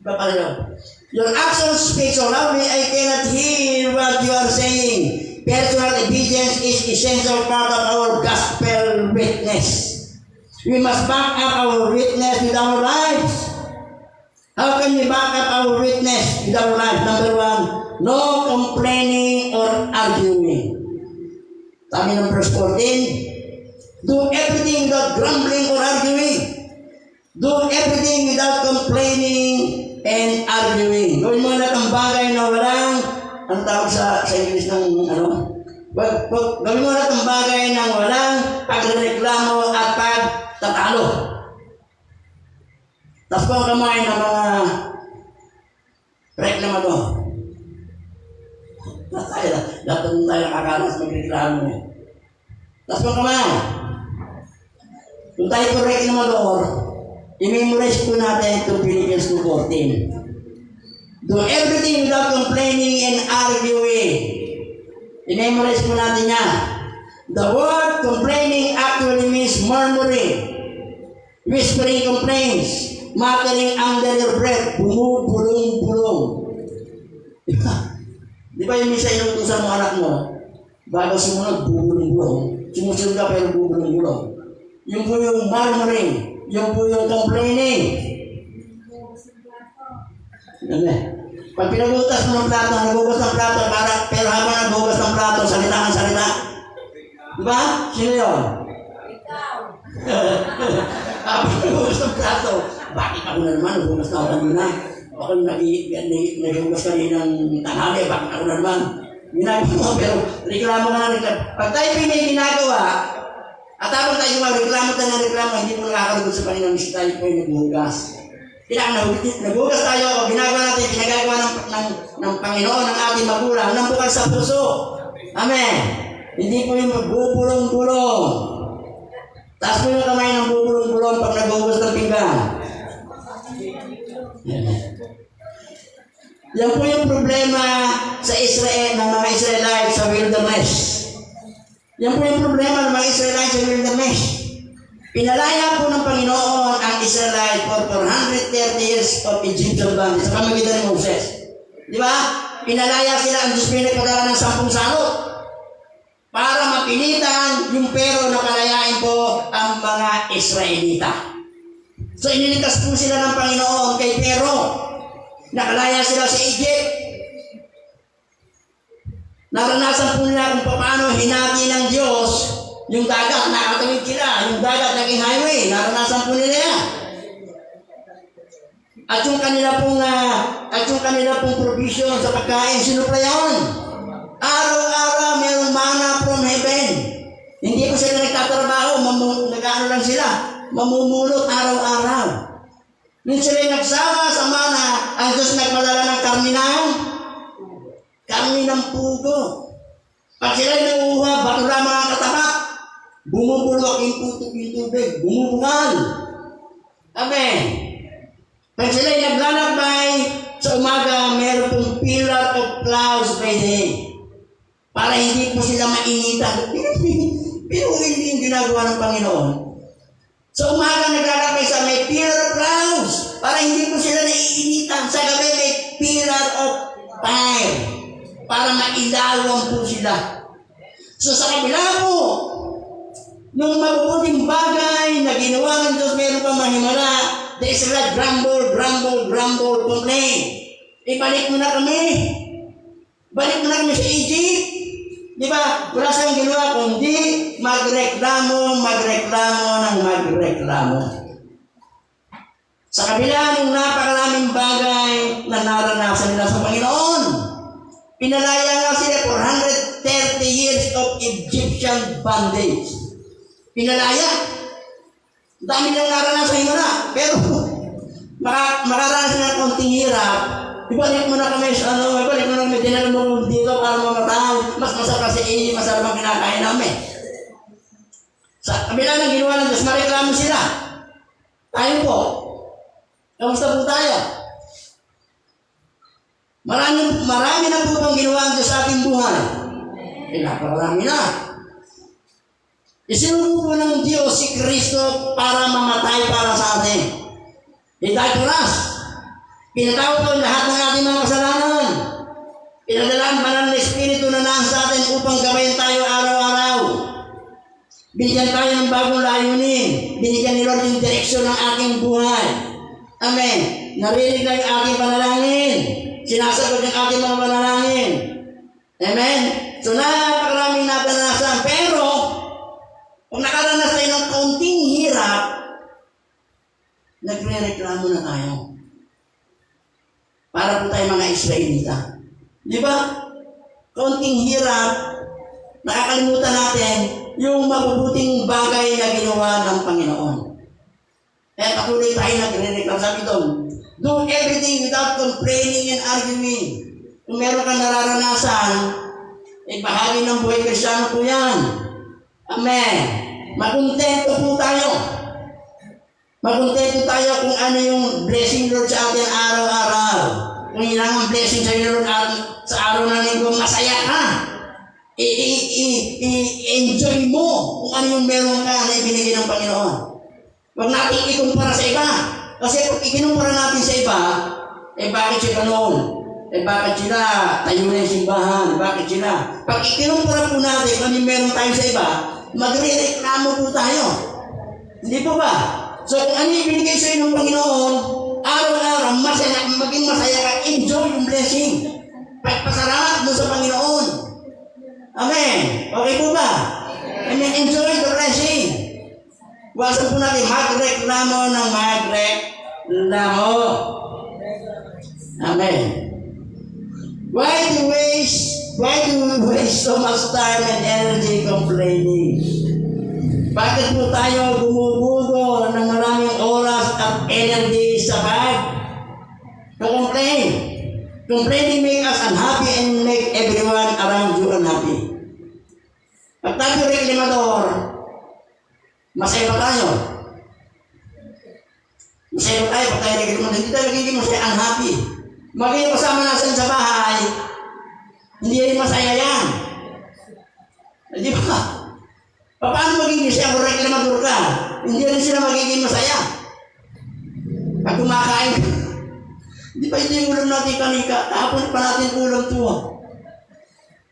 Iba pala yun. Your actions speak so loudly, I cannot hear what you are saying. Personal obedience is essential part of our gospel witness. We must back up our witness with our lives. How can we back up our witness with our lives? Number 1, no complaining or arguing. Sabi ng verse 14, do everything without grumbling or arguing. Do everything without complaining and arguing. Gawin mo lahat ng bagay na walang, ang tawag sa English ng gawin mo lahat ng bagay na walang pagreklamo at pagtatalo. Tapos po ang kamay ng mga reklamador. Lahat ng tayo nakakalas magreklamo eh. Tapos po ang kamay. Kung tayo po reklamador, i-memorize po natin itong Philippians 2:14. Do everything without complaining and arguing. I-memorize po natin yan. The word complaining actually means murmuring, whispering complaints, muttering under your breath, bumubulong-bulong. Di ba yung minsan inutusan mo anak mo, bago sumunod, bubulong-bulong. Sumusunod ka pero bubulong-bulong. Yung po yung murmuring, yung po yung complaining. Amen. Pag pinagutas mo ng plato, nagugas ng plato, pero habang nagugas ng plato, salita ang salita. Diba? Sino yun? Habang nagugas ng plato, bakit ako na naman, nagugas na ako kanina. Ako nagugas kanina ng tanghali, bakit ako na naman. Ginagawa mo, pero reklamo ka na reklamo. Pag tayo may ginagawa, at habang tayo reklamo tayo ng reklamo, hindi mo nakakaligot sa Panginoon, kasi tayo po yung naghugas. Naghugas tayo, o ginagawa natin, pinagagawa ng Panginoon, ng ating magulang, ng bukal sa puso. Amen. Hindi po yung magbubulong-bulong. Taas po yung kamay ng bubulong-bulong pag naghugas ng pinggan. Yan po yung problema sa Israel, ng mga Israelites sa wilderness. Yan po yung problema ng mga Israelites sa wilderness. Pinalaya po ng Panginoon ang Israelite for 430 years of Egyptian bondage sa pamagitan ni Moses. Di ba? Pinalaya sila, ang Diyos pinagpadala ng 10 salot para mapilitan yung pero na palayain po ang mga Israelita. So iniligtas po sila ng Panginoon kay Pero. Nakalaya sila sa Egypt. Naranasan po nila kung paano hinati ng Diyos yung dagat, nakatawid sila. Yung dagat naging highway. Naranasan po nila yan. At yung kanila pong provision sa pagkain, sinuplayan. Araw-araw mayroong mana from heaven. Hindi po sila nagtatrabaho, nag-ano lang sila. Mamumulot araw-araw. Nung sila'y nagsama sa mana, ang Diyos nagpadala ng karni ng pugo. Pag sila'y nauuha, bato lamang ang katapat. Bumubulok yung tubig, bumubukal. Amen. Pag sila'y naglalakbay, sa umaga, meron pong pillar of clouds by day. Para hindi po sila mainitan. Pero hindi yung ginagawa ng Panginoon. Sa umaga naglalakbay sa may pillar of clouds para hindi po sila naiinitan. Sa gabi may pillar of fire para mailawan po sila. So sa kabila po, nung mabubuting bagay na ginawa ng Diyos, meron pa mahimala. The Israelites grumble, complain. Ibalik mo na kami. Balik mo na kami sa Egypt. Di ba? Wala siyang ginawa kundi magreklamo. Sa kabila ng napakaraming bagay na naranasan nila sa Panginoon, pinalaya nga sila 430 years of Egyptian bondage. Pinalaya. Dami lang naranasan na. Pero makaranas na konting hirap. Ibalik mo na kami sa ibalik mo na kami, dinala mo dito para mamatay. Mas masarap kasi masarap ang kinakain namin. Sa kabila ng ginawa ng Diyos, mareklamo sila. Tayo po. Kamusta po tayo? Marami na po bang ginawa ng Diyos sa ating buhay? Napakarami na. Isinubo po ng Diyos si Kristo para mamatay para sa atin. He died for us. Pinatawad ko lahat ng ating mga kasalanan. Pinadalaan banal na Espiritu na nasa atin upang gabayan tayo araw-araw. Binigyan tayo ng bagong layunin. Binigyan ni Lord yung direksyon ng ating buhay. Amen. Narinig na yung ating panalangin. Sinasagot yung ating mga panalangin. Amen. So napakaraming naranasan. Pero, kung nakaranas tayo ng kaunting hirap, nagre-reklamo na tayo. Para po tayo mga Israelita. Di ba? Kaunting hirap, nakakalimutan natin yung mabubuting bagay na ginawa ng Panginoon. Kaya patuloy tayo nagre-reklamo. Sabi doon, do everything without complaining and arguing. Kung meron kang nararanasan, bahagi ng buhay Kristiyano po yan. Amen. Makontento po tayo. Makontento tayo kung ano yung blessing Lord sa atin araw-araw. Kung ilang ang blessing sa Lord sa araw ng linggo, masaya ka. i-enjoy mo kung ano yung meron ka na ibinigay ng Panginoon. Huwag natin ikumpara sa iba. Kasi kung ikinumpara natin sa iba, bakit siya ganoon? Bakit sila tayo na yung simbahan? Bakit sila? Pag ikinumpara po natin kung ano yung meron tayo sa iba, magre-reklamo po tayo. Hindi po ba? So kung ano yung ibinigay sa iyo ng Panginoon, araw-araw, maging masaya ka, enjoy yung blessing. Pagpasalamat mo sa Panginoon. Amen. Okay po ba? Amen. Enjoy the blessing. Wasan po natin, magreklamo ng magreklamo. Amen. Why do we waste so much time and energy complaining? Bakit po tayo gumugugo ng maraming oras at energy sa pag-complain? Complaining make us unhappy and make everyone around you unhappy. Pag tayo reklamador, masaya ba tayo? Masaya ba tayo pag tayo reklamador? Hindi tayo nagiging masaya, unhappy. Magiging kasama natin sa bahay, hindi rin masaya yan. Di ba? Paano magiging siya kung reklamador ka? Hindi rin sila magiging masaya. Pag kumakain ka, di ba ito yung ulam natin kanika? Kahapon pa natin ulam ito.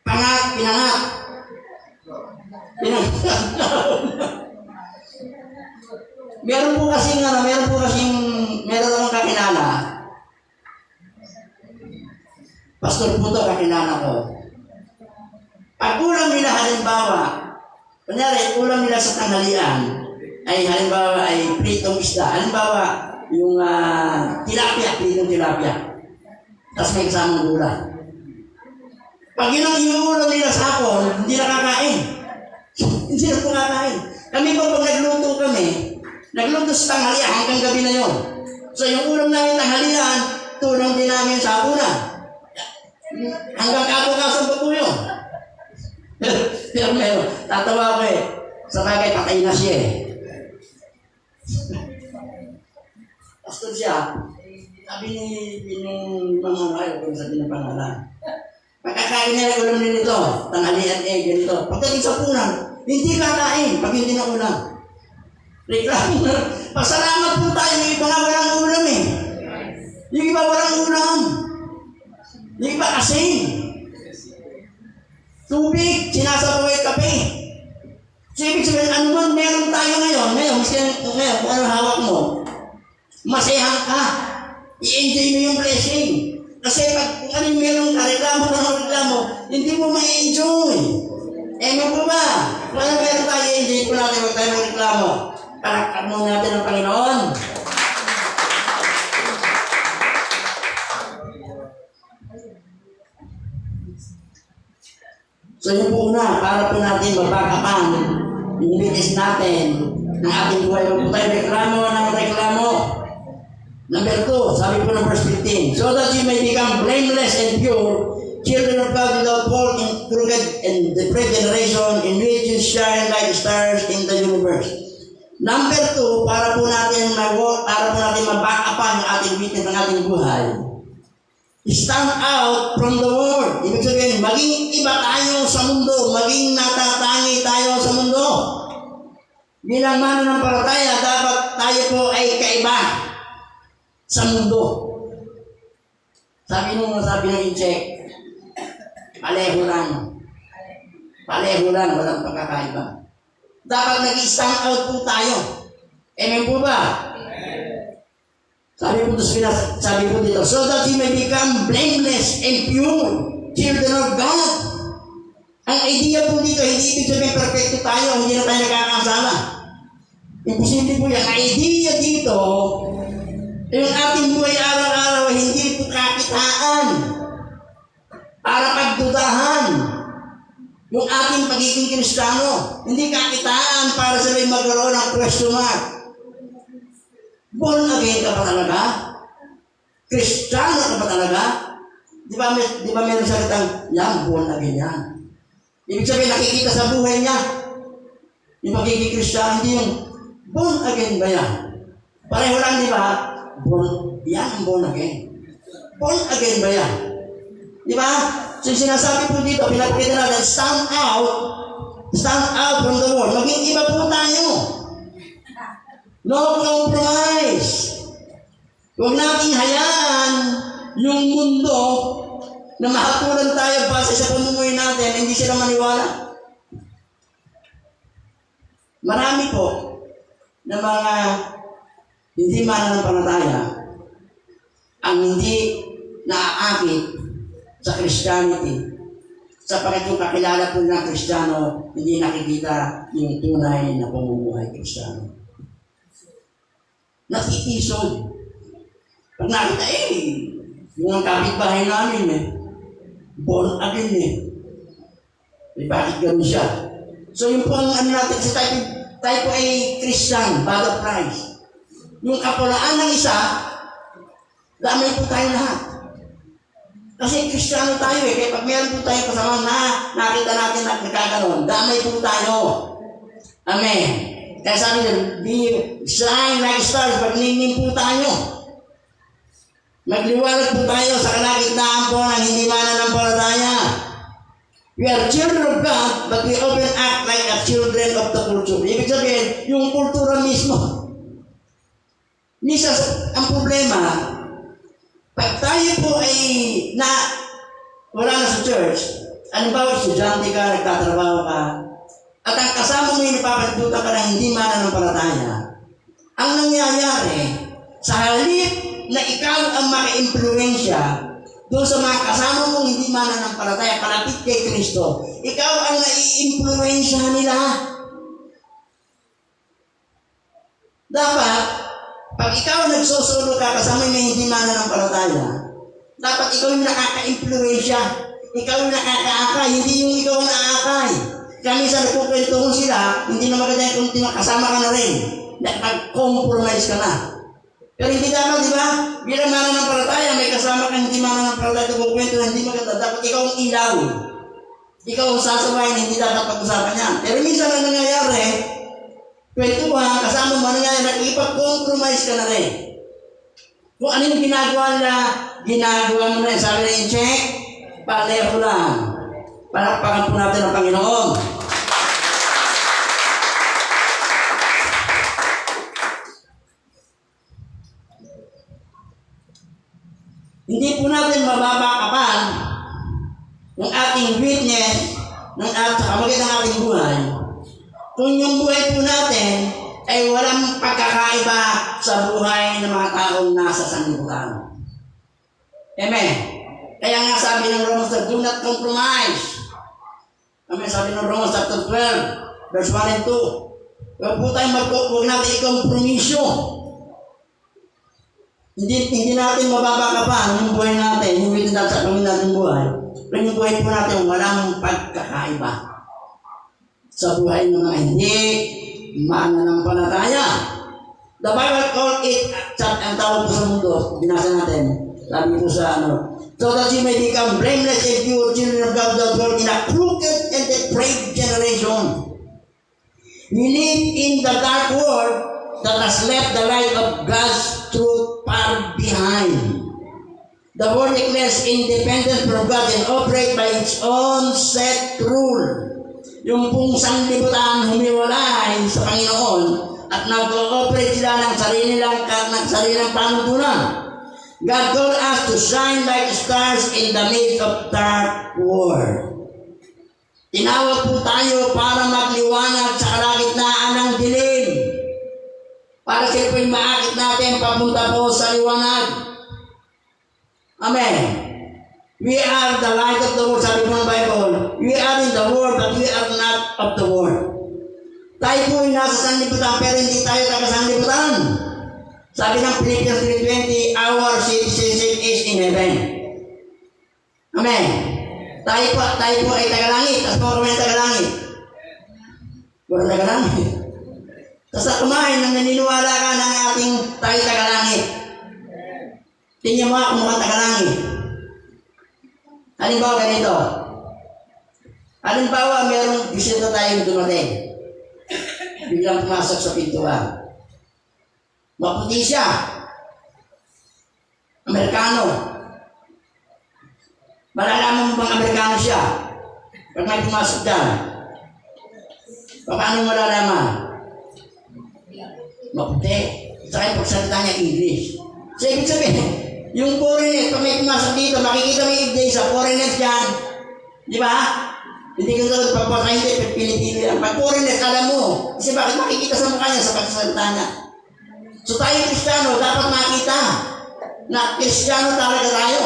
Pinangat. Meron po akong kakilala. Pastor po ito, kakilala ko. Pag ulam nila halimbawa, kunyari, ulam nila sa tanghalian, ay halimbawa ay pritong isda. Halimbawa, yung pritong tilapia. Tapos may kasamang gulay. Pag yun ang inuulam nila sa hapon, hindi nakakain. Hindi na po kakain. Kami po pag nagluto sa tanghalian hanggang gabi na yon. So yung ulam namin tanghalian, tulong din namin sa hapunan. Hanggang kabukasan pa po yun. Pero meron, tatawa ko sa bagay patay na siya Pastor siya, sabi ni mga ngayon, kung sabi ng pangalan, pagkakain nila ulam nito, tanghalian ganito. Pagdating sa punan, hindi kakain pag hindi na ulam. Reklamo na, pasalamat po tayo, yung iba nga walang ulam Yung iba walang ulam. Yung iba asin. Tubig, sinasabaway kape. So, ibig sabihin, ano man meron tayo ngayon, kung ano hawak mo, masayahan ka. I-enjoy mo yung blessing. Kasi kung ano yung meron ka, reklamo, hindi mo ma-enjoy. Mo po ba? Kung ano meron tayo, i-enjoy po natin, huwag tayo magreklamo. Palakpak mo natin ang Panginoon. So yun po una, para po natin mabagapan yung bilis natin ng ating buhay. Huwag po tayo reklamo. Number 2, sabi po ng verse 15, so that you may become blameless and pure, children of God without fault in crooked and depraved generation in which you shine like stars in the universe. Number 2, para po natin mabagapan yung ating witness ng ating buhay. Stand out from the world. Ibig sabihin, maging iba tayo sa mundo. Maging natatangi tayo sa mundo. Bilang mananampalataya, dapat tayo po ay kaiba sa mundo. Sabi ng incheck, pareho lang, walang pagkakaiba. Dapat nag-stand out po tayo. Amen po ba? Sabi po dito, so that you may become blameless and pure, children of God. Ang idea po dito, hindi ibig sabihin perfecto tayo, hindi na tayo nagkakasala. Imposible po yan. Ang idea dito, yung ating buhay araw-araw, hindi po kakitaan para pagdudahan. Yung ating pagiging Kristiyano, hindi kakitaan para sabihin magkaroon ng question mark. Born again ka ba talaga? Kristiyano ka ba talaga? Di ba meron salitang, yan, born again yan. Ibig sabihin, nakikita sa buhay niya. Yung magiging Kristiyano, hindi yung, born again ba yan? Pareho lang, di ba? Yan ang born again. Born again ba yan? Di ba? So, sinasabi po dito, pinapakita natin, stand out Stand out from the world. Maging iba po tayo. No compromise. Huwag nating hayaan yung mundo na mahakulan tayo base sa pamumuhay natin, hindi sila maniwala. Marami po na mga hindi mananampalataya ang hindi naaakit sa Christianity. Sapagkat yung kakilala po ng Kristiyano, hindi nakikita yung tunay na pamumuhay Kristiyano. Nakikiso. Pag nakita, yung ang kapitbahay namin born again bakit ganun siya? So yung po ang natin, si tayo po ay Christian, body of Christ. Yung kapulaan ng isa, damay po tayo lahat. Kasi Kristiyano tayo kaya pag meron po tayo kasama na nakita natin na nagkakaroon, damay po tayo. Amen. Kaya sabi niya, be shine like stars, magningning po tayo. Magliwanag po tayo sa kalagitnaan po ng hindi mananampalataya. We are children of God, but we often act like a children of the culture. Ibig sabihin, yung kultura mismo. Minsan, ang problema, pag tayo po ay wala na sa church, halimbawa, estudyante ka, nagtatrabaho ka, at ang kasama mo yung napapalibutan ka ng hindi mananampalataya, ang nangyayari, sa halip na ikaw ang maka-impluensya doon sa mga kasama mong hindi mananampalataya, kalapit kay Kristo, ikaw ang nai-impluensya nila. Dapat, pag ikaw nagsusulo ka kasama yung hindi mananampalataya, dapat ikaw yung nakaka-impluensya. Ikaw yung nakaka-akay, hindi yung ikaw ang naakay. Kami sa nagkukwentuhon sila, hindi na maganda kung kasama ka na rin. Nag-compromise ka na. Pero hindi dapat, di ba? Bilang mananampalataya, may kasama ka hindi mananampalataya, kwento na hindi maganda. Dapat ikaw ang ilaw. Ikaw ang sasabayin, hindi dapat pag-usapan yan. Pero minsan ang nangyayari, kwentuhan, kasama mo, nangyayari, nakipag-compromise ka na rin. Kung ano yung ginagawa mo na rin. Sabi na yung check, pareho lang. Palakpakan po natin ang Panginoon. Hindi po natin mababakapan ng ating witness sa kamagit ng ating buhay kung yung buhay po natin ay walang pagkakaiba sa buhay ng mga taong nasa sanlibutan. Amen. Kaya nga sabi ng Romans, do not compromise. Amen. Sabi ng Romans chapter 12, verse 1 and 2. Huwag natin i-compromisyo. Hindi natin mababakapan yung buhay natin, yung witness sa kamagit natin buhay. Pero yung buhay po natin walang pagkakaiba sa buhay ng mga hindi mananampalataya. The Bible called it, ang tawag po sa mundo, binasa natin, sabi po sa so that you may become blameless and pure children of God without world in a crooked and depraved generation. We live in the dark world that has left the light of God's truth far behind. The world declares independence from God and operate by its own set rule. Yung pong sanlibutan humiwalay sa Panginoon at nag-ooperate sila ng sarilang panutunan. God told us to shine like stars in the midst of dark world. Tinawag po tayo para magliwanag sa kalagitnaan ng dilim. Para sila po yung maakit natin papunta po sa liwanag. Amen. We are the light of the world. Sabi po ng Bible, we are in the world but we are not of the world. Tayo po yung nasa sanlibutan pero hindi tayo taga sanlibutan. Sabi ng Philippians 3:20, our citizenship is in heaven. Amen. Tayo po ay taga-langit. Tapos po kami taga-langit. Walang taga-langit. Tapos kumain nang naniniwala ka ng ating tayo taga-langit. Tingnan mo ako mukhang taga-langit. Halimbawa ganito. Halimbawa mayroong bisita tayong dumating. Biglang pumasok sa pintuan. Maputi siya. Amerikano. Malalaman mo bang Amerikano siya? Pag may pumasok dyan. Paano mo malalaman? Maputi. Saka yung pagsalita niya English. So, ibig sabihin, yung foreigners, pag may pumasok dito, makikita mo yung English sa foreigners dyan. Di ba? Hindi ka tulad pagpasa, hindi, Pilipino yan. Pag foreigners, alam mo. Kasi bakit makikita sa mukha niya sa pagsalita niya? So tayo Kristiyano, dapat makita na Kristiyano talaga tayo.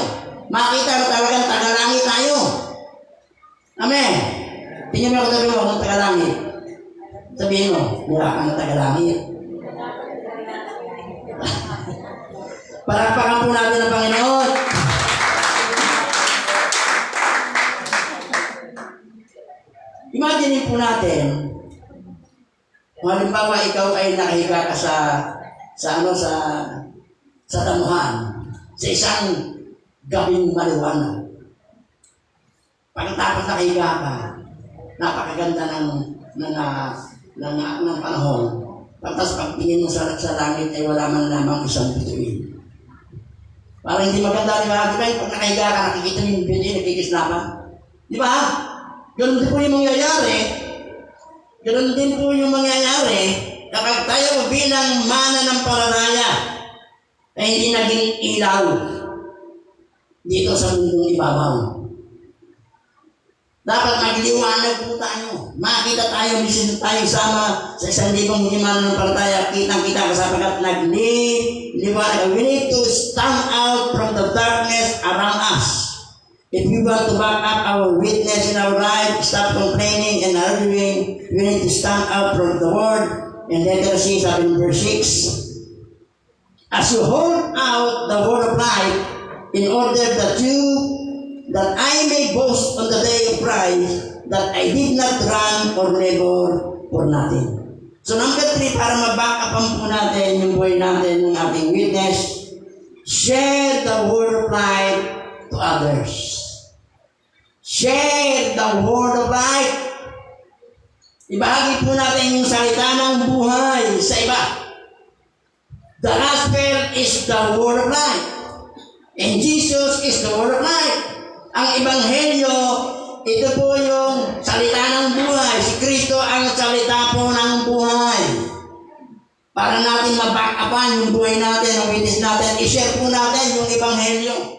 Makita na talagang tagalangit tayo. Amen. Tingnan mo ako sabi mo kung tagalangit. Sabihin mo, wala kang tagalangit. Palakpakan po natin ang Panginoon. Imagine po natin, kung halimbawa ikaw ay nakahiga ka sa damuhan, sa isang gabing maliwanag. Pagkatapos nakahiga ka, napakaganda ng panahon. Tapos pagtingin mo sa langit ay wala man lamang isang bituin. Parang hindi maganda, di ba? Di ba pag nakahiga ka, nakikita mo yung bituin, nakikislapan? Di ba? Ganun din po yung mangyayari. Ganun din po yung mangyayari kapag tayo bilang mana ng paranaya ay hindi naging ilaw dito sa mundong ibabaw. Dapat magliwanag po tayo. Makita tayo, bisin tayo sama sa 1,000 hindi mana ng paranaya. Kitang-kita sapagkat nagliwanag. We need to stand out from the darkness around us. If we want to back up our witness in our life, stop complaining and arguing, we need to stand out from the word. And letter C, sabi in verse 6, as you hold out the word of life, in order that I may boast on the day of Christ, that I did not run or labor for nothing. So number 3, para ma-back up po natin yung buhay natin ng ating witness, share the word of life to others. Share the word of life. Ibahagi po natin yung salita ng buhay sa iba. The gospel is the word of life. And Jesus is the word of life. Ang ebanghelyo, ito po yung salita ng buhay. Si Kristo ang salita po ng buhay. Para natin ma-back-upan yung buhay natin, ang witness natin, i-share po natin yung ebanghelyo.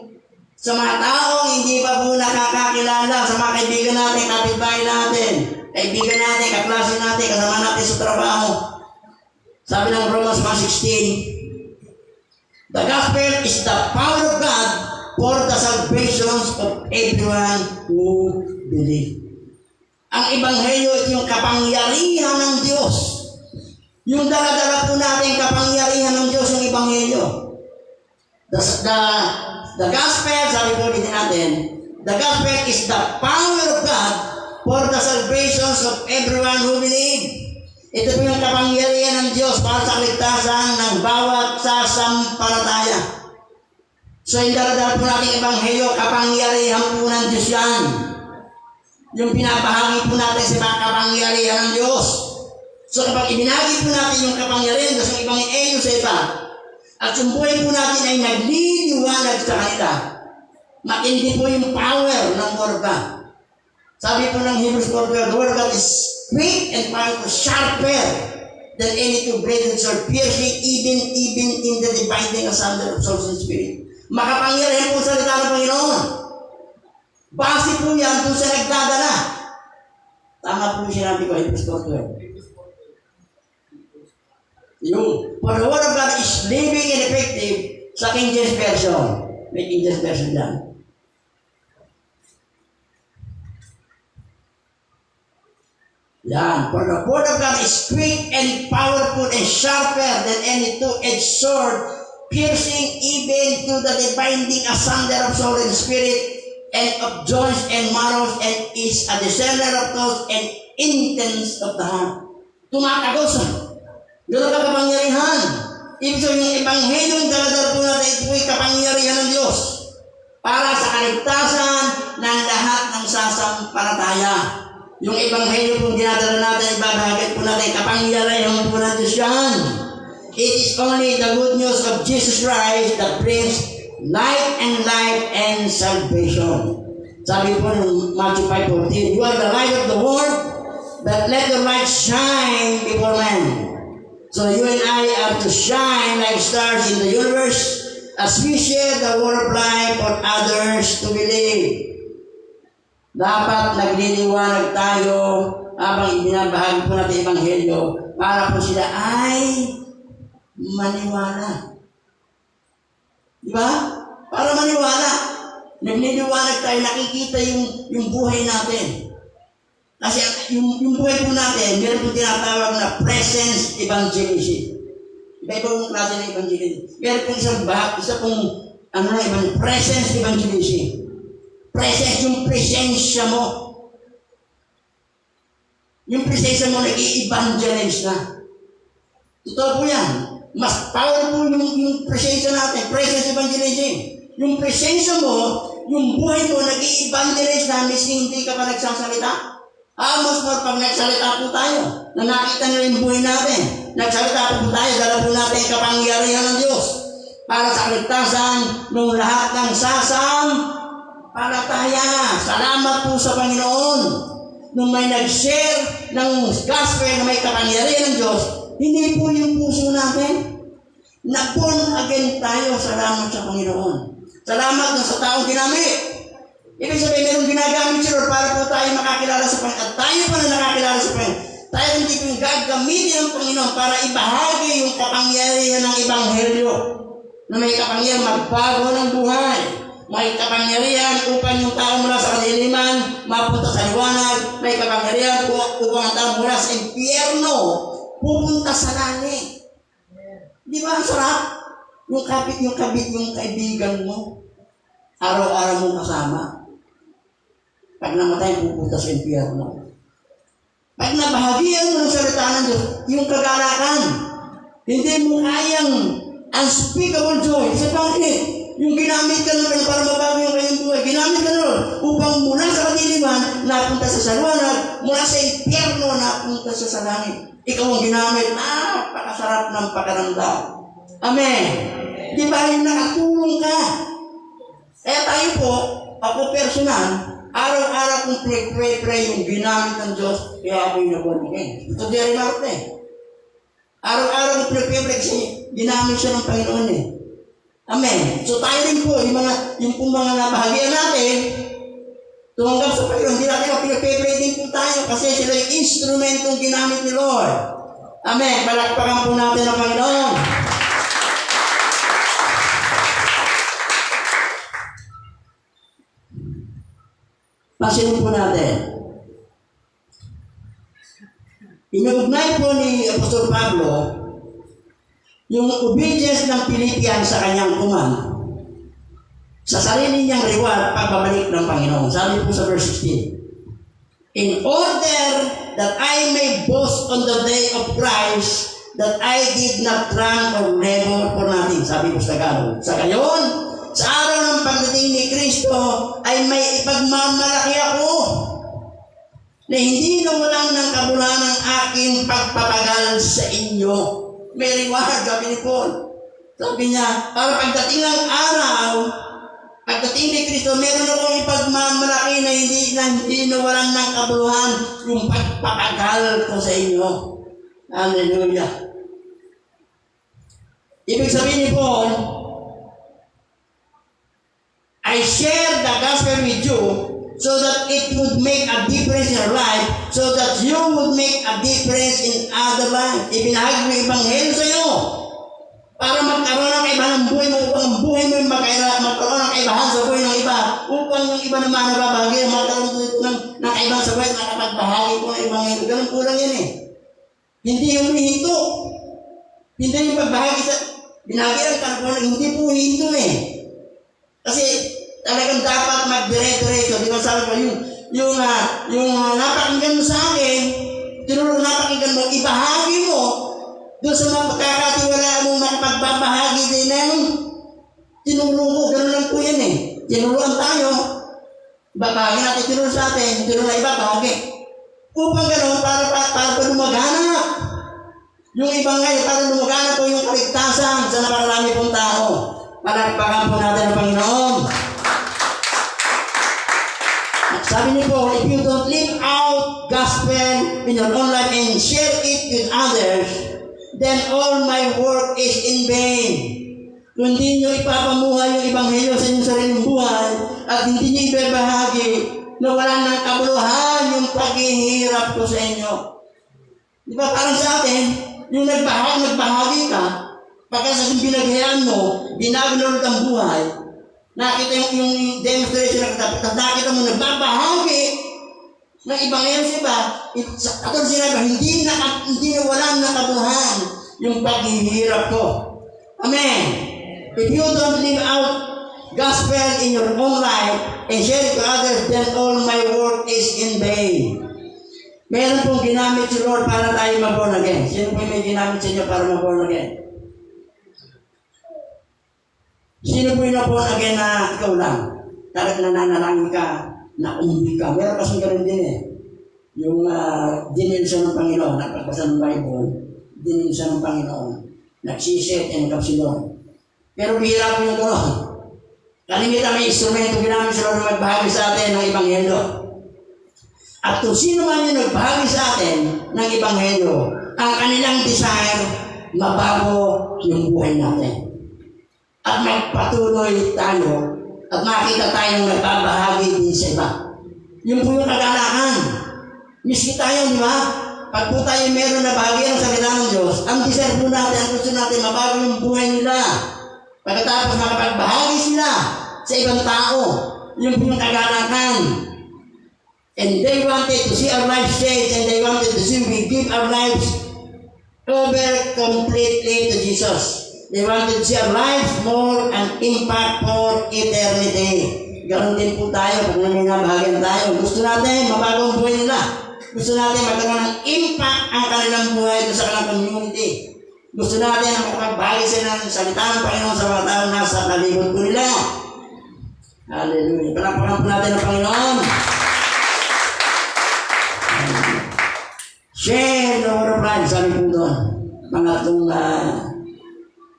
Sa mga taong hindi pa po nakakakilala, sa mga kaibigan natin, kapitbahay natin, kaibigan natin, kaklase natin, kasama natin sa trabaho. Sabi ng Romans 1:16, the gospel is the power of God for the salvations of everyone who believe. Ang ebanghelyo ito yung kapangyarihan ng Diyos. Yung dala-dala po natin kapangyarihan ng Diyos yung ebanghelyo. The gospel, sabi po din natin, the gospel is the power of God for the salvations of everyone who believe. Ito po yung kapangyarihan ng Diyos para sa kaligtasan ng bawat sasampalataya. So, yung dala-dala po natin ebanghelyo, kapangyarihan po ng Diyos yan. Yung pinapahagi po natin sa kapangyarihan ng Diyos. So, kapag ibinagi po natin yung kapangyarihan ng ibang ebanghelyo sa iba, at yung buhay po natin ay nagliliwanag sa kanila, matindi po yung power ng Word of God. Sabi po ng Hebrews 4:12, the Word of God is quick and powerful, sharper than any two-bladed sword, piercing even in the dividing asunder of soul and spirit. Makapangyarihan po salita ng Panginoon. Base po yan kung sa nagdadala. Tama po yung sinabi ko, Hebrews 4:12. Yung, for the word of God is living and effective sa King James Version. May King James Version lang. Yan. For the word of God is quick and powerful and sharper than any two-edged sword, piercing even to the dividing asunder of soul and spirit, and of joints and marrows, and is a discerner of thoughts and intents of the heart. Tumatagos. Doon ang kapangyarihan. Ibig sabihin, yung ebanghelyo yung dala-dala po natin, ito po'y kapangyarihan ng Diyos para sa kaligtasan ng lahat ng sasampalataya. Yung ebanghelyo pong dinadala natin, ibabahagay po natin, kapangyarihan po ng Diyos yan. It is only the good news of Jesus Christ that brings light and salvation. Sabi po ng Matthew 5:14, you are the light of the world. that let your light shine before men. So you and I are to shine like stars in the universe as we share the word of life for others to believe. Dapat nagliliwanag tayo habang ibinabahagi po natin Ebanghelyo para po sila ay maniwala. Di ba? Para maniwala. Nagliliwanag tayo, nakikita yung buhay natin. Kasi yung buhay po natin, meron po tinatawag na presence evangelism. Iba-ibang klase ng evangelism. Meron po presence evangelism. Presence, yung presensya mo. Yung presensya mo, nag-i-evangelize na. Totoo po yan. Mas powerful yung presensya natin, presence evangelism. Yung presensya mo, yung buhay mo, nag-i-evangelize na, mising hindi ka pa nagsasalita. Mas more pag nagsalita po tayo, na nakita nila yung buhay natin. Nagsalita po tayo, dala po natin yung kapangyarihan ng Diyos para sa kaligtasan ng lahat ng palataya. Salamat po sa Panginoon. Nung may nag-share ng gospel na may kapangyarihan ng Diyos, hindi po yung puso natin. Na-born again tayo. Salamat sa Panginoon. Salamat na sa taong ginamit. Ibig sabihin, merong ginagamit si Lord para po tayo makakilala sa Panginoon. At tayo pa na nakakilala sa Panginoon. Tayo hindi po yung gagamitin ng Panginoon para ibahagi yung kapangyarihan ng Ebanghelyo. Na may kapangyarihan magbago ng buhay. May kapangyarihan upang yung tao mula sa kadiliman mapunta sa liwanag. May kapangyarihan upang ang tao mula sa impyerno pupunta sa langit. Di ba ang sarap? Yung kaibigan mo, araw-araw mong kasama. Pag namatay, pupunta sa impyerno. Pag nabahagian mo ng salita ng Diyos, yung kagalakan, hindi mo kayang unspeakable joy. Sa bakit? Yung ginamit ka nun para mabago yung kanyang buhay. Ginamit ka nun upang mula sa kadiliman, napunta sa liwanag, mula sa impyerno, napunta sa langit. Ikaw ang ginamit. Napakasarap ng pakiramdam. Amen. Di ba yung nakatulong ka? Kaya tayo po, ako personal, araw-araw kong pray yung ginamit ng Diyos, kaya ako yung nag-born again. Ito di rin ako araw-araw kong pray kasi ginamit siya ng Panginoon eh. Amen. So tayo rin po, yung mga nabahagian natin, tumanggap sa Panginoon, hindi natin pinag-pray din po tayo kasi sila yung instrumentong ginamit ni Lord. Amen. Palakpakan po natin ang Panginoon. Pansinin po natin. Inuugnay po ni Apostol Pablo yung obedience ng Philippians sa kanyang command sa sarili niyang reward pagbabalik ng Panginoon. Sabi po sa verse 16, in order that I may boast on the day of Christ that I did not run or labor for nothing. Sabi po sa Tagalog. Sa gayon, sa araw ng pagdating ni Kristo ay may ipagmamalaki ako na hindi nawalan ng kabuluhan ng aking pagpapagal sa inyo. May reward, sabi ni Paul. Sabi niya, para pagdating ng araw, pagdating ni Kristo, meron akong ipagmamalaki na hindi nawalan ng kabuluhan yung pagpapagal ko sa inyo. Hallelujah. Ibig sabihin ni Paul, I share the gospel with you so that it would make a difference in your life, so that you would make a difference in other life. Ibinahagi mo yung Ebanghelyo sa iyo para magkaroon ng kaibahan ng buhay mo, upang ang buhay mo magkaroon ng kaibahan sa buhay ng iba, upang yung iba naman nababahagi, magkaroon ng kaibahan sa buhay at makapagbahagi po ng Ebanghelyo. Ganun po lang yan eh. Hindi yung hinto. Hindi yung pagbahagi sa binahagi ang karbuhan, hindi po hinto eh. Kasi talagang dapat mag-dire-diretso. Di ba sabi ko, yung napakinggan mo sa akin, napakinggan mo, ibahagi mo doon sa mga pagkakatiwala mo makipagbabahagi din ng tinulong mo. Ganun lang po yan eh. Tinuluan tayo, babahagi natin tinulong sa atin, tinulong na iba, bahagi. Upang ganun, para lumaganap. Yung iba ngayon, para lumaganap po yung kaligtasan sa napakarami pong tao. Palakpakan po natin ang Panginoon. Sabi niyo po, if you don't live out gospel in your own life and share it with others, then all my work is in vain. Kung hindi nyo ipapamuhay yung Ebanghelyo sa inyong sariling buhay at hindi nyo ibabahagi na wala ng kabuluhan yung paghihirap ko sa inyo. Di ba parang sa atin, yung nagbahagi ka, pagka sa pinaghayaan mo, binago ang buhay, nakita yung demonstration na katapos, nakita mo nagbabahagi ng Ebanghelyo sa iba, katulad sinabi, hindi na walang nakabuluhan yung paghihirap ko. Amen. If you don't live out gospel in your own life and share it to others, then all my work is in vain. Meron pong ginamit si Lord para tayo mag-born again. Sino po may ginamit sa inyo para mag-born again? Sino po yung na-born again na ikaw lang? Talagang nananalangin ka, na umuwi ka. Meron kasing ganun din eh. Yung dinil siya ng Panginoon, nagbasa ng Bible, dinil siya ng Panginoon, nagsiset and si Lord. Pero bihira po yung gano'n. Kalimitan may instrumento ginamit si Lord na magbahagi sa atin ng Ebanghelyo. At kung sino man yung nagbahagi sa atin ng Ebanghelyo, ang kanilang desire, mabago yung buhay natin. At magpatuloy tayo at makita tayong nagbabahagi din sa iba. Yun po yung kagalakan. Miski tayo, di ba? Pag po tayo meron na bahagi ng salita ng Diyos, ang desire po natin, ang gusto natin, mabago yung buhay nila. Pagkatapos makapagbahagi sila sa ibang tao, yun po yung kagalakan. And they wanted to see our lives changed, and they wanted to see we give our lives over completely to Jesus. They wanted to see our lives more and impact for eternity. Ganon din po tayo pag nangyayabahagyan tayo. Gusto natin mabagong buhay nila. Gusto natin magkaroon ng impact ang kanilang buhay sa kanilang community. Gusto natin na makapagbahagi sila ng salita ng Panginoon sa mga tao nasa kalibot ko nila. Hallelujah. Palapakan po natin ang Panginoon. Share the word of life, sabi po doon. Pangatlong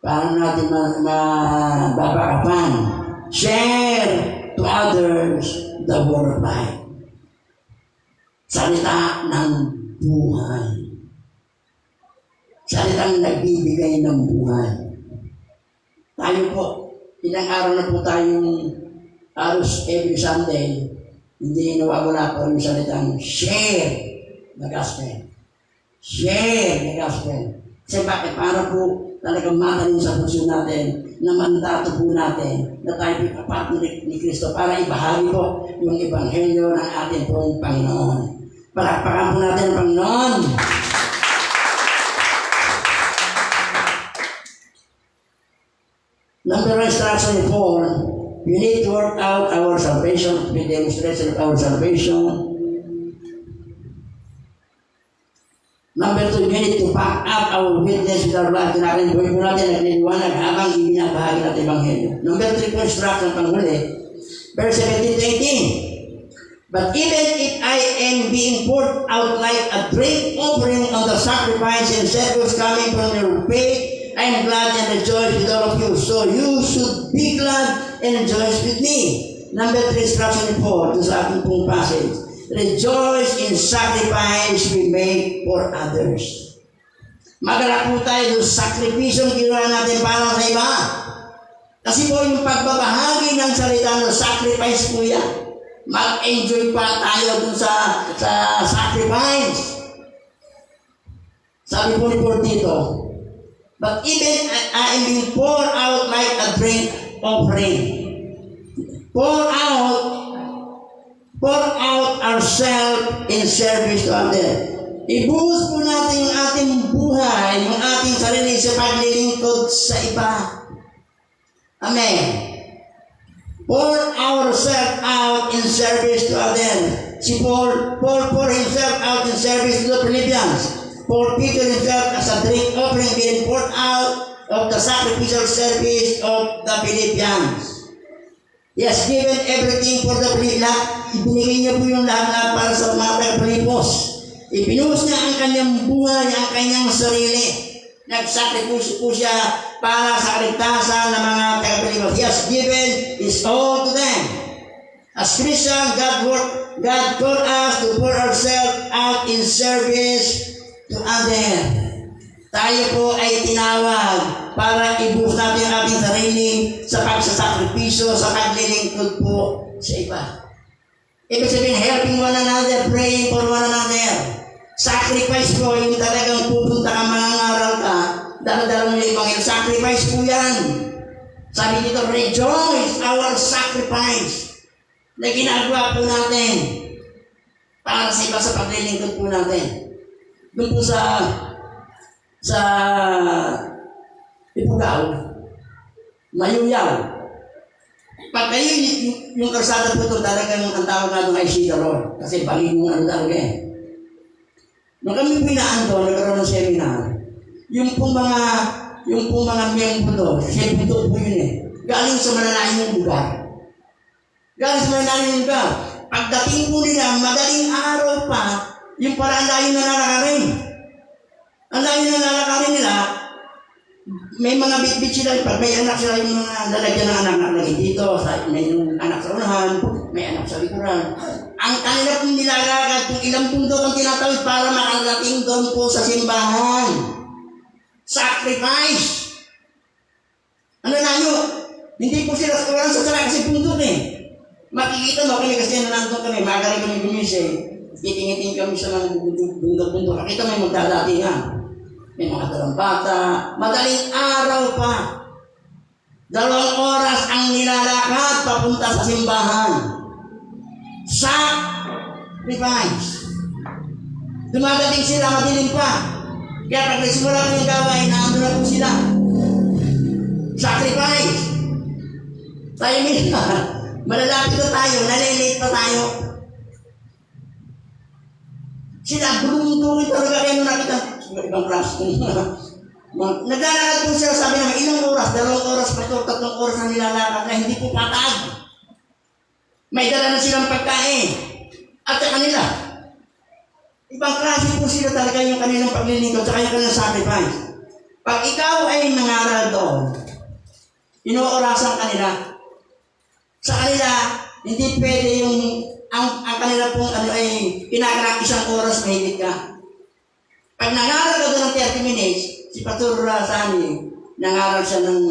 paano natin mababakapan. Share to others the word of life. Salita ng buhay. Salitang nagbibigay ng buhay. Tayo po, ilang araw na po tayong halos every Sunday, hindi nawawala po yung salitang share the gospel. Share the gospel. Kasi bakit? Para po talagang matanin sa puso natin, na mandato po natin, na tayo po kapatid ni Kristo para ibahagi po yung Ebanghelyo ng ating pong Panginoon. Palakpakan po natin ang Panginoon. Number one instruction 4, we need to work out our salvation, the demonstration of our salvation. Number 2, we need to back up our witness with our life. Kailangan buhay po natin na niliwanag habang ibinabahagi natin Ebanghelyo. Number 3 po instruction panghuli, verse 17 to 18. But even if I am being poured out like a drink offering on the sacrifice and sacrifice coming from your faith, I am glad and rejoice with all of you. So you should be glad and rejoice with me. Number 3 instruction 4, ito sa ating pong passage. Rejoice in sacrifice we make for others. Magalak po tayo doon sa sakripisyong ginawa natin para sa iba. Kasi po yung pagbabahagi ng salita ng sacrifice po yan. Mag-enjoy pa tayo doon sa sacrifice. Sabi po ni Paul dito, but even I am being poured out like a drink offering. Pour out ourselves in service to others. Ibuhos po natin yung ating buhay, yung ating sarili sa paglilingkod sa iba. Amen. Pour ourselves out in service to others. Si Paul pour himself out in service to the Philippians. Paul pictured himself as a drink offering being poured out of the sacrificial service of the Philippians. He has given everything for the Philippians. Ibinigay niya po yung lahat para sa mga Pilipos. Ibinuhos niya ang kanyang buhay, ang kanyang sarili. Nagsakrifisyo po siya para sa kaligtasan ng mga taga-Pilipos. He has given his all to them. As Christian, God worked God called us to pour ourselves out in service to others. Tayo po ay tinawag para i-boost natin ang ating sarili sa pagsasakripisyo, sa paglilingkod po sa iba. Ibig sabihin, helping one another, praying for one another. Sacrifice po, yung talagang pupunta ka, mangangaral ka, dala-dala mo yung ibangil. Sacrifice po yan. Sabi dito, rejoice our sacrifice na ginagawa po natin para sa iba sa paglilingkod po natin. Doon po sa Ipugaw, Mayuyaw. Pag kayo, yung karsada po ito, talagang ang tawag nga doon ay Sidalor. Kasi baging ano talaga eh. Nung kami pinaando, nagkaroon ng seminar, yung pong mga miyembro doon, siyempre doon po yun eh. Galing sa malalayong lugar. Galing sa malalayong lugar. Pagdating po nila, madaling araw pa, yung parang layo na lalakarin. Ang layo na lalakarin nila, may mga bitbit sila, pag may anak sila, yung mga lalagyan ng anak nakalagay dito, may yung anak sa unahan, may anak sa likuran. Ang kanila pong nilalakad, kung ilang pundok ang tinatawid para makarating doon po sa simbahan. Sacrifice. Ano na nyo? Hindi po sila walang sasara kasi pundok eh. Makikita mo kami kasi nandun kami, magaling kami gumising. Titingitin kami sa mga bundok-bundok. Kakita may magdadatingan. May mga dalang bata. Madaling araw pa. 2 oras ang nilalakad papunta sa simbahan. Sacrifice. Dumadating sila, madilim pa. Kaya pag nagsimula ko yung gawain, naando na po sila. Sacrifice. Tayo minsan, malalapit na tayo, nalilate pa tayo. Sila, bulong-bulong talaga kayo nung nakita. Ibang klase. Naglalakad po sila, sabi namin, ilang oras, 2 oras, 3 oras na nilalakad na hindi po patag. May dala na silang pagkain. At sa kanila, ibang klase po sila talaga yung kanilang paglilingkod sa kanilang sacrifice. Pag ikaw ay nangaral doon, inoorasan kanila. Sa kanila, hindi pwede yung ang kanila pong ay kinakarang 1 oras mahigit ka. Pag nangaral ka doon ng 30 minutes, si Pastor Sani, nangaral siya ng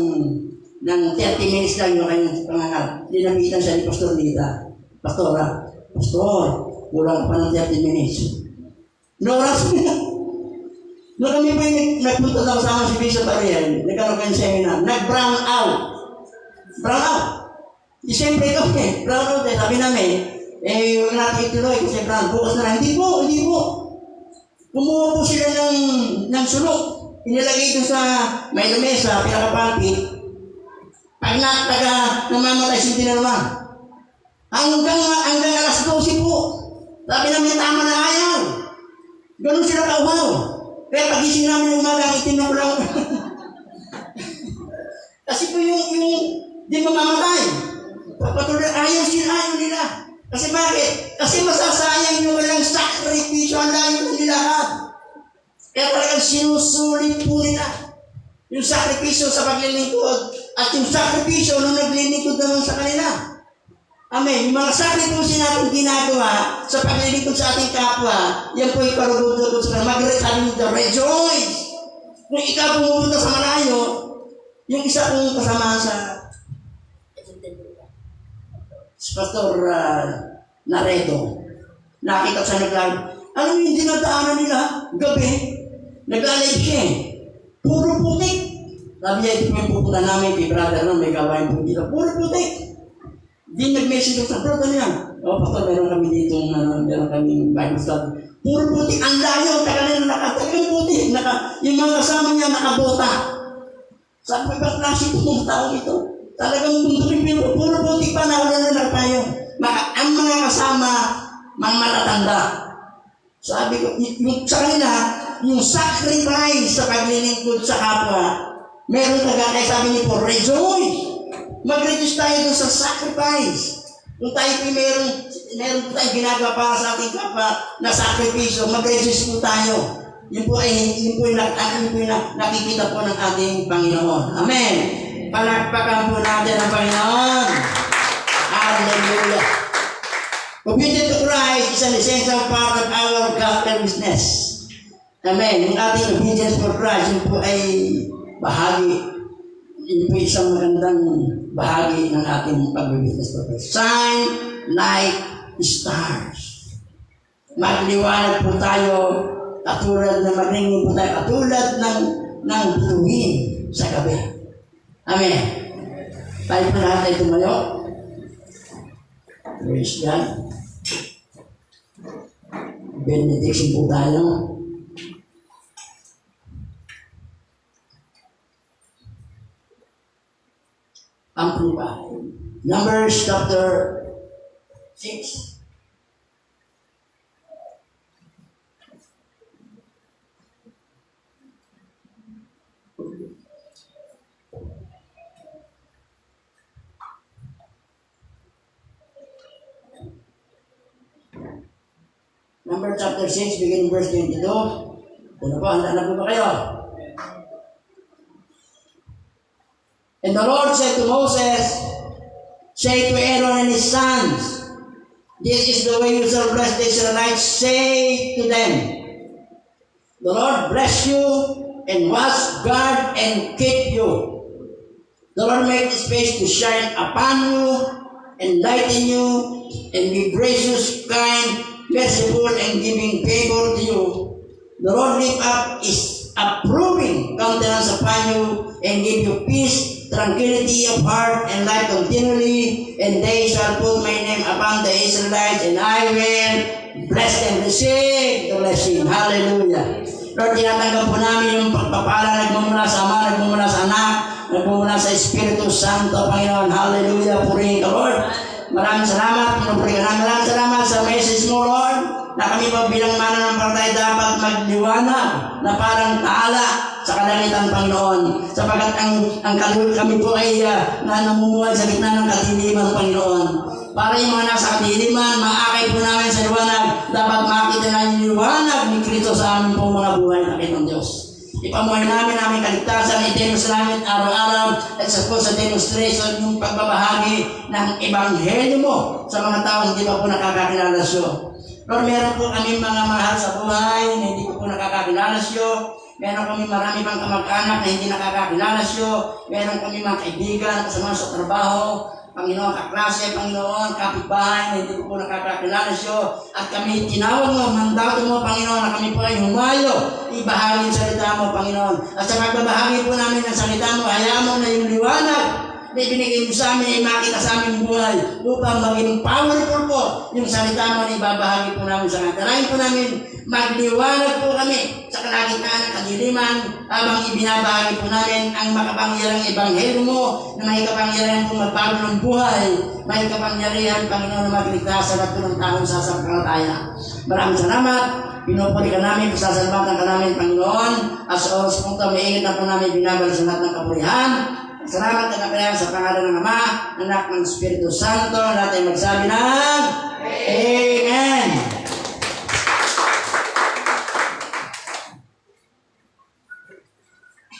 30 minutes lang yung kanyang pangangaral. Dinabitan siya ni Pastor Lita. Pastor, kulang pa ng 30 minutes. Oras na. Nung kami po yung nagpunta daw sama si Bishop Ariel, nagkaroon kayo seminar, nag-brown out. Brown out. Di siyempre ito eh, brown out eh. Sabi namin, huwag natin ituloy kasi brown. Bukas na lang. Hindi po. Kumuha po sila ng sulok. Inilagay ito sa may lamesa, pinakapalpit. Pag namamatay, sinti na naman. Hanggang alas 12 po. Sabi namin, tama na ayaw. Ganun sila kauhaw. Kaya pagising namin ng umaga, ang itim na kulang. Kasi po yung di mamamatay. Patuloy, ayaw nila. Kasi bakit? Kasi masasayang yung walang sakripisyo, ang layo ng nilakad. Kaya talagang sinusulit po nila. Yung sakripisyo sa paglilingkod at yung sakripisyo nung naglilingkod naman sa kanila. Amen. Yung mga sakripisyo natin ginagawa sa paglilingkod sa ating kapwa, yan po yung karugod-god sa mag-rejoice. Kung ikaw pumupunta sa malayo, yung isa kong kasama sa Pastor Naredo, nakita sa naglag. Alam mo yung dinadaanan nila, gabi, naglalib siya eh. Puro putik. Sabi niya, ito yung pupunta namin, kay brother na may gawain po dito. Puro putik. Di nag-message ko sa brother niya. Pastor, meron kami dito, meron kami Bible study. Puro putik. Ang layo, tagal na nakatagal putik. Yung mga kasama niya nakabota. Sabi ko, ba't klase itong tao ito? Talagang buntukin pero puro putik pa na wala na tayo. Ang mga kasama, mga matatanda. Sabi ko, sa kanila, yung sacrifice sa paglilingkod sa kapwa, meron talaga, kaya sabi niyo po, rejoice. Mag-rejoice tayo doon sa sacrifice. Kung tayo po meron po tayo ginagawa para sa ating kapwa na sakripisyo, mag-rejoice po tayo. Yun po yung nakikita po ng ating Panginoon. Amen. Palakpakan po natin ang Panginoon. Hallelujah. Obedient to Christ. witness. Amen. Yung ating obedience for Christ, yun po ay bahagi. Yun po isang magandang bahagi ng ating pag-witness for Christ. Shine like stars. Magliwanag po tayo, katulad na maglingin po tayo, katulad ng bituin sa gabi. Amen. Tayo po lahat ay tumayo. Praise God. Benediction po tayo. Amplified. Numbers chapter 6. Number chapter 6, beginning verse 22. Ano po, handa na po ba kayo? And the Lord said to Moses, say to Aaron and his sons, this is the way you shall bless the Israelites. Say to them, the Lord bless you and watch, guard, and keep you. The Lord make his face to shine upon you and lighten you and be gracious, kind, merciful, and giving favor to you. The Lord lift up his approving countenance upon you and give you peace, tranquility of heart, and life continually. And they shall put my name upon the Israelites, and I will bless them. Receive the blessing. Hallelujah. Lord, tinatanggap po namin yung pagpapala nagmumula sa Ama, nagmumula sa Anak, nagmumula sa Espiritu Santo, Panginoon. Hallelujah. Purihin ka, Lord. Maraming salamat. Pinupuri ka namin. Maraming salamat sa message mo, Lord, na kami pa bilang mana ng partay dapat magliwanag na parang tala sa kalangitan, Panginoon. Sapagat kami po ay na namumuhay sa gitna ng katiliman, Panginoon. Para yung mga nasa katiliman, maakay po namin sa liwanag, dapat makita na yung liwanag ni Kristo sa amin pong mga buhay na ng Diyos. Ipamuhay namin aming kaligtasan, i-demonstrate namin araw-araw at sa po sa demonstration yung pagbabahagi ng Ebanghelyo mo sa mga taong hindi pa po nakakakilala siyo. Lord, meron po kami mga mahal sa buhay na hindi po nakakakilala siyo. Meron kami marami pang kamag-anak na hindi nakakakilala siyo. Meron kami mga kaibigan, kasama sa trabaho, Panginoon, kaklase, Panginoon, kapitbahay na hindi po nakakakilala siyo. At kami tinawag mo, mandato mo, Panginoon, na kami po ay humayo. Ibahagi ang salita mo, Panginoon. At sa pagbabahagi po namin ng salita mo, hayaan mo na yung liwanag na ibinigay mo sa amin, ay makita sa aming buhay upang maging powerful po yung salita mo na ibabahagi po namin sa kanila. Tarayin po namin, magliwanag po kami sa kalagitnaan ng kadiliman habang ibinabahagi po namin ang makapangyarang Ebanghelyo mo na may kapangyarihan po magbago ng buhay, may kapangyarihan, Panginoon, na magligtas sa lahat ng taong sasampalataya. Maraming salamat. Pinupuri ka namin, pasasalamatan ka namin, Panginoon. As oras po ito, maingit na po namin binabal sa lahat ng kapurihan. Salamat na kapalayan sa pangalan ng Ama, Anak, ng Espiritu Santo. Lahat ay magsabi ng Amen.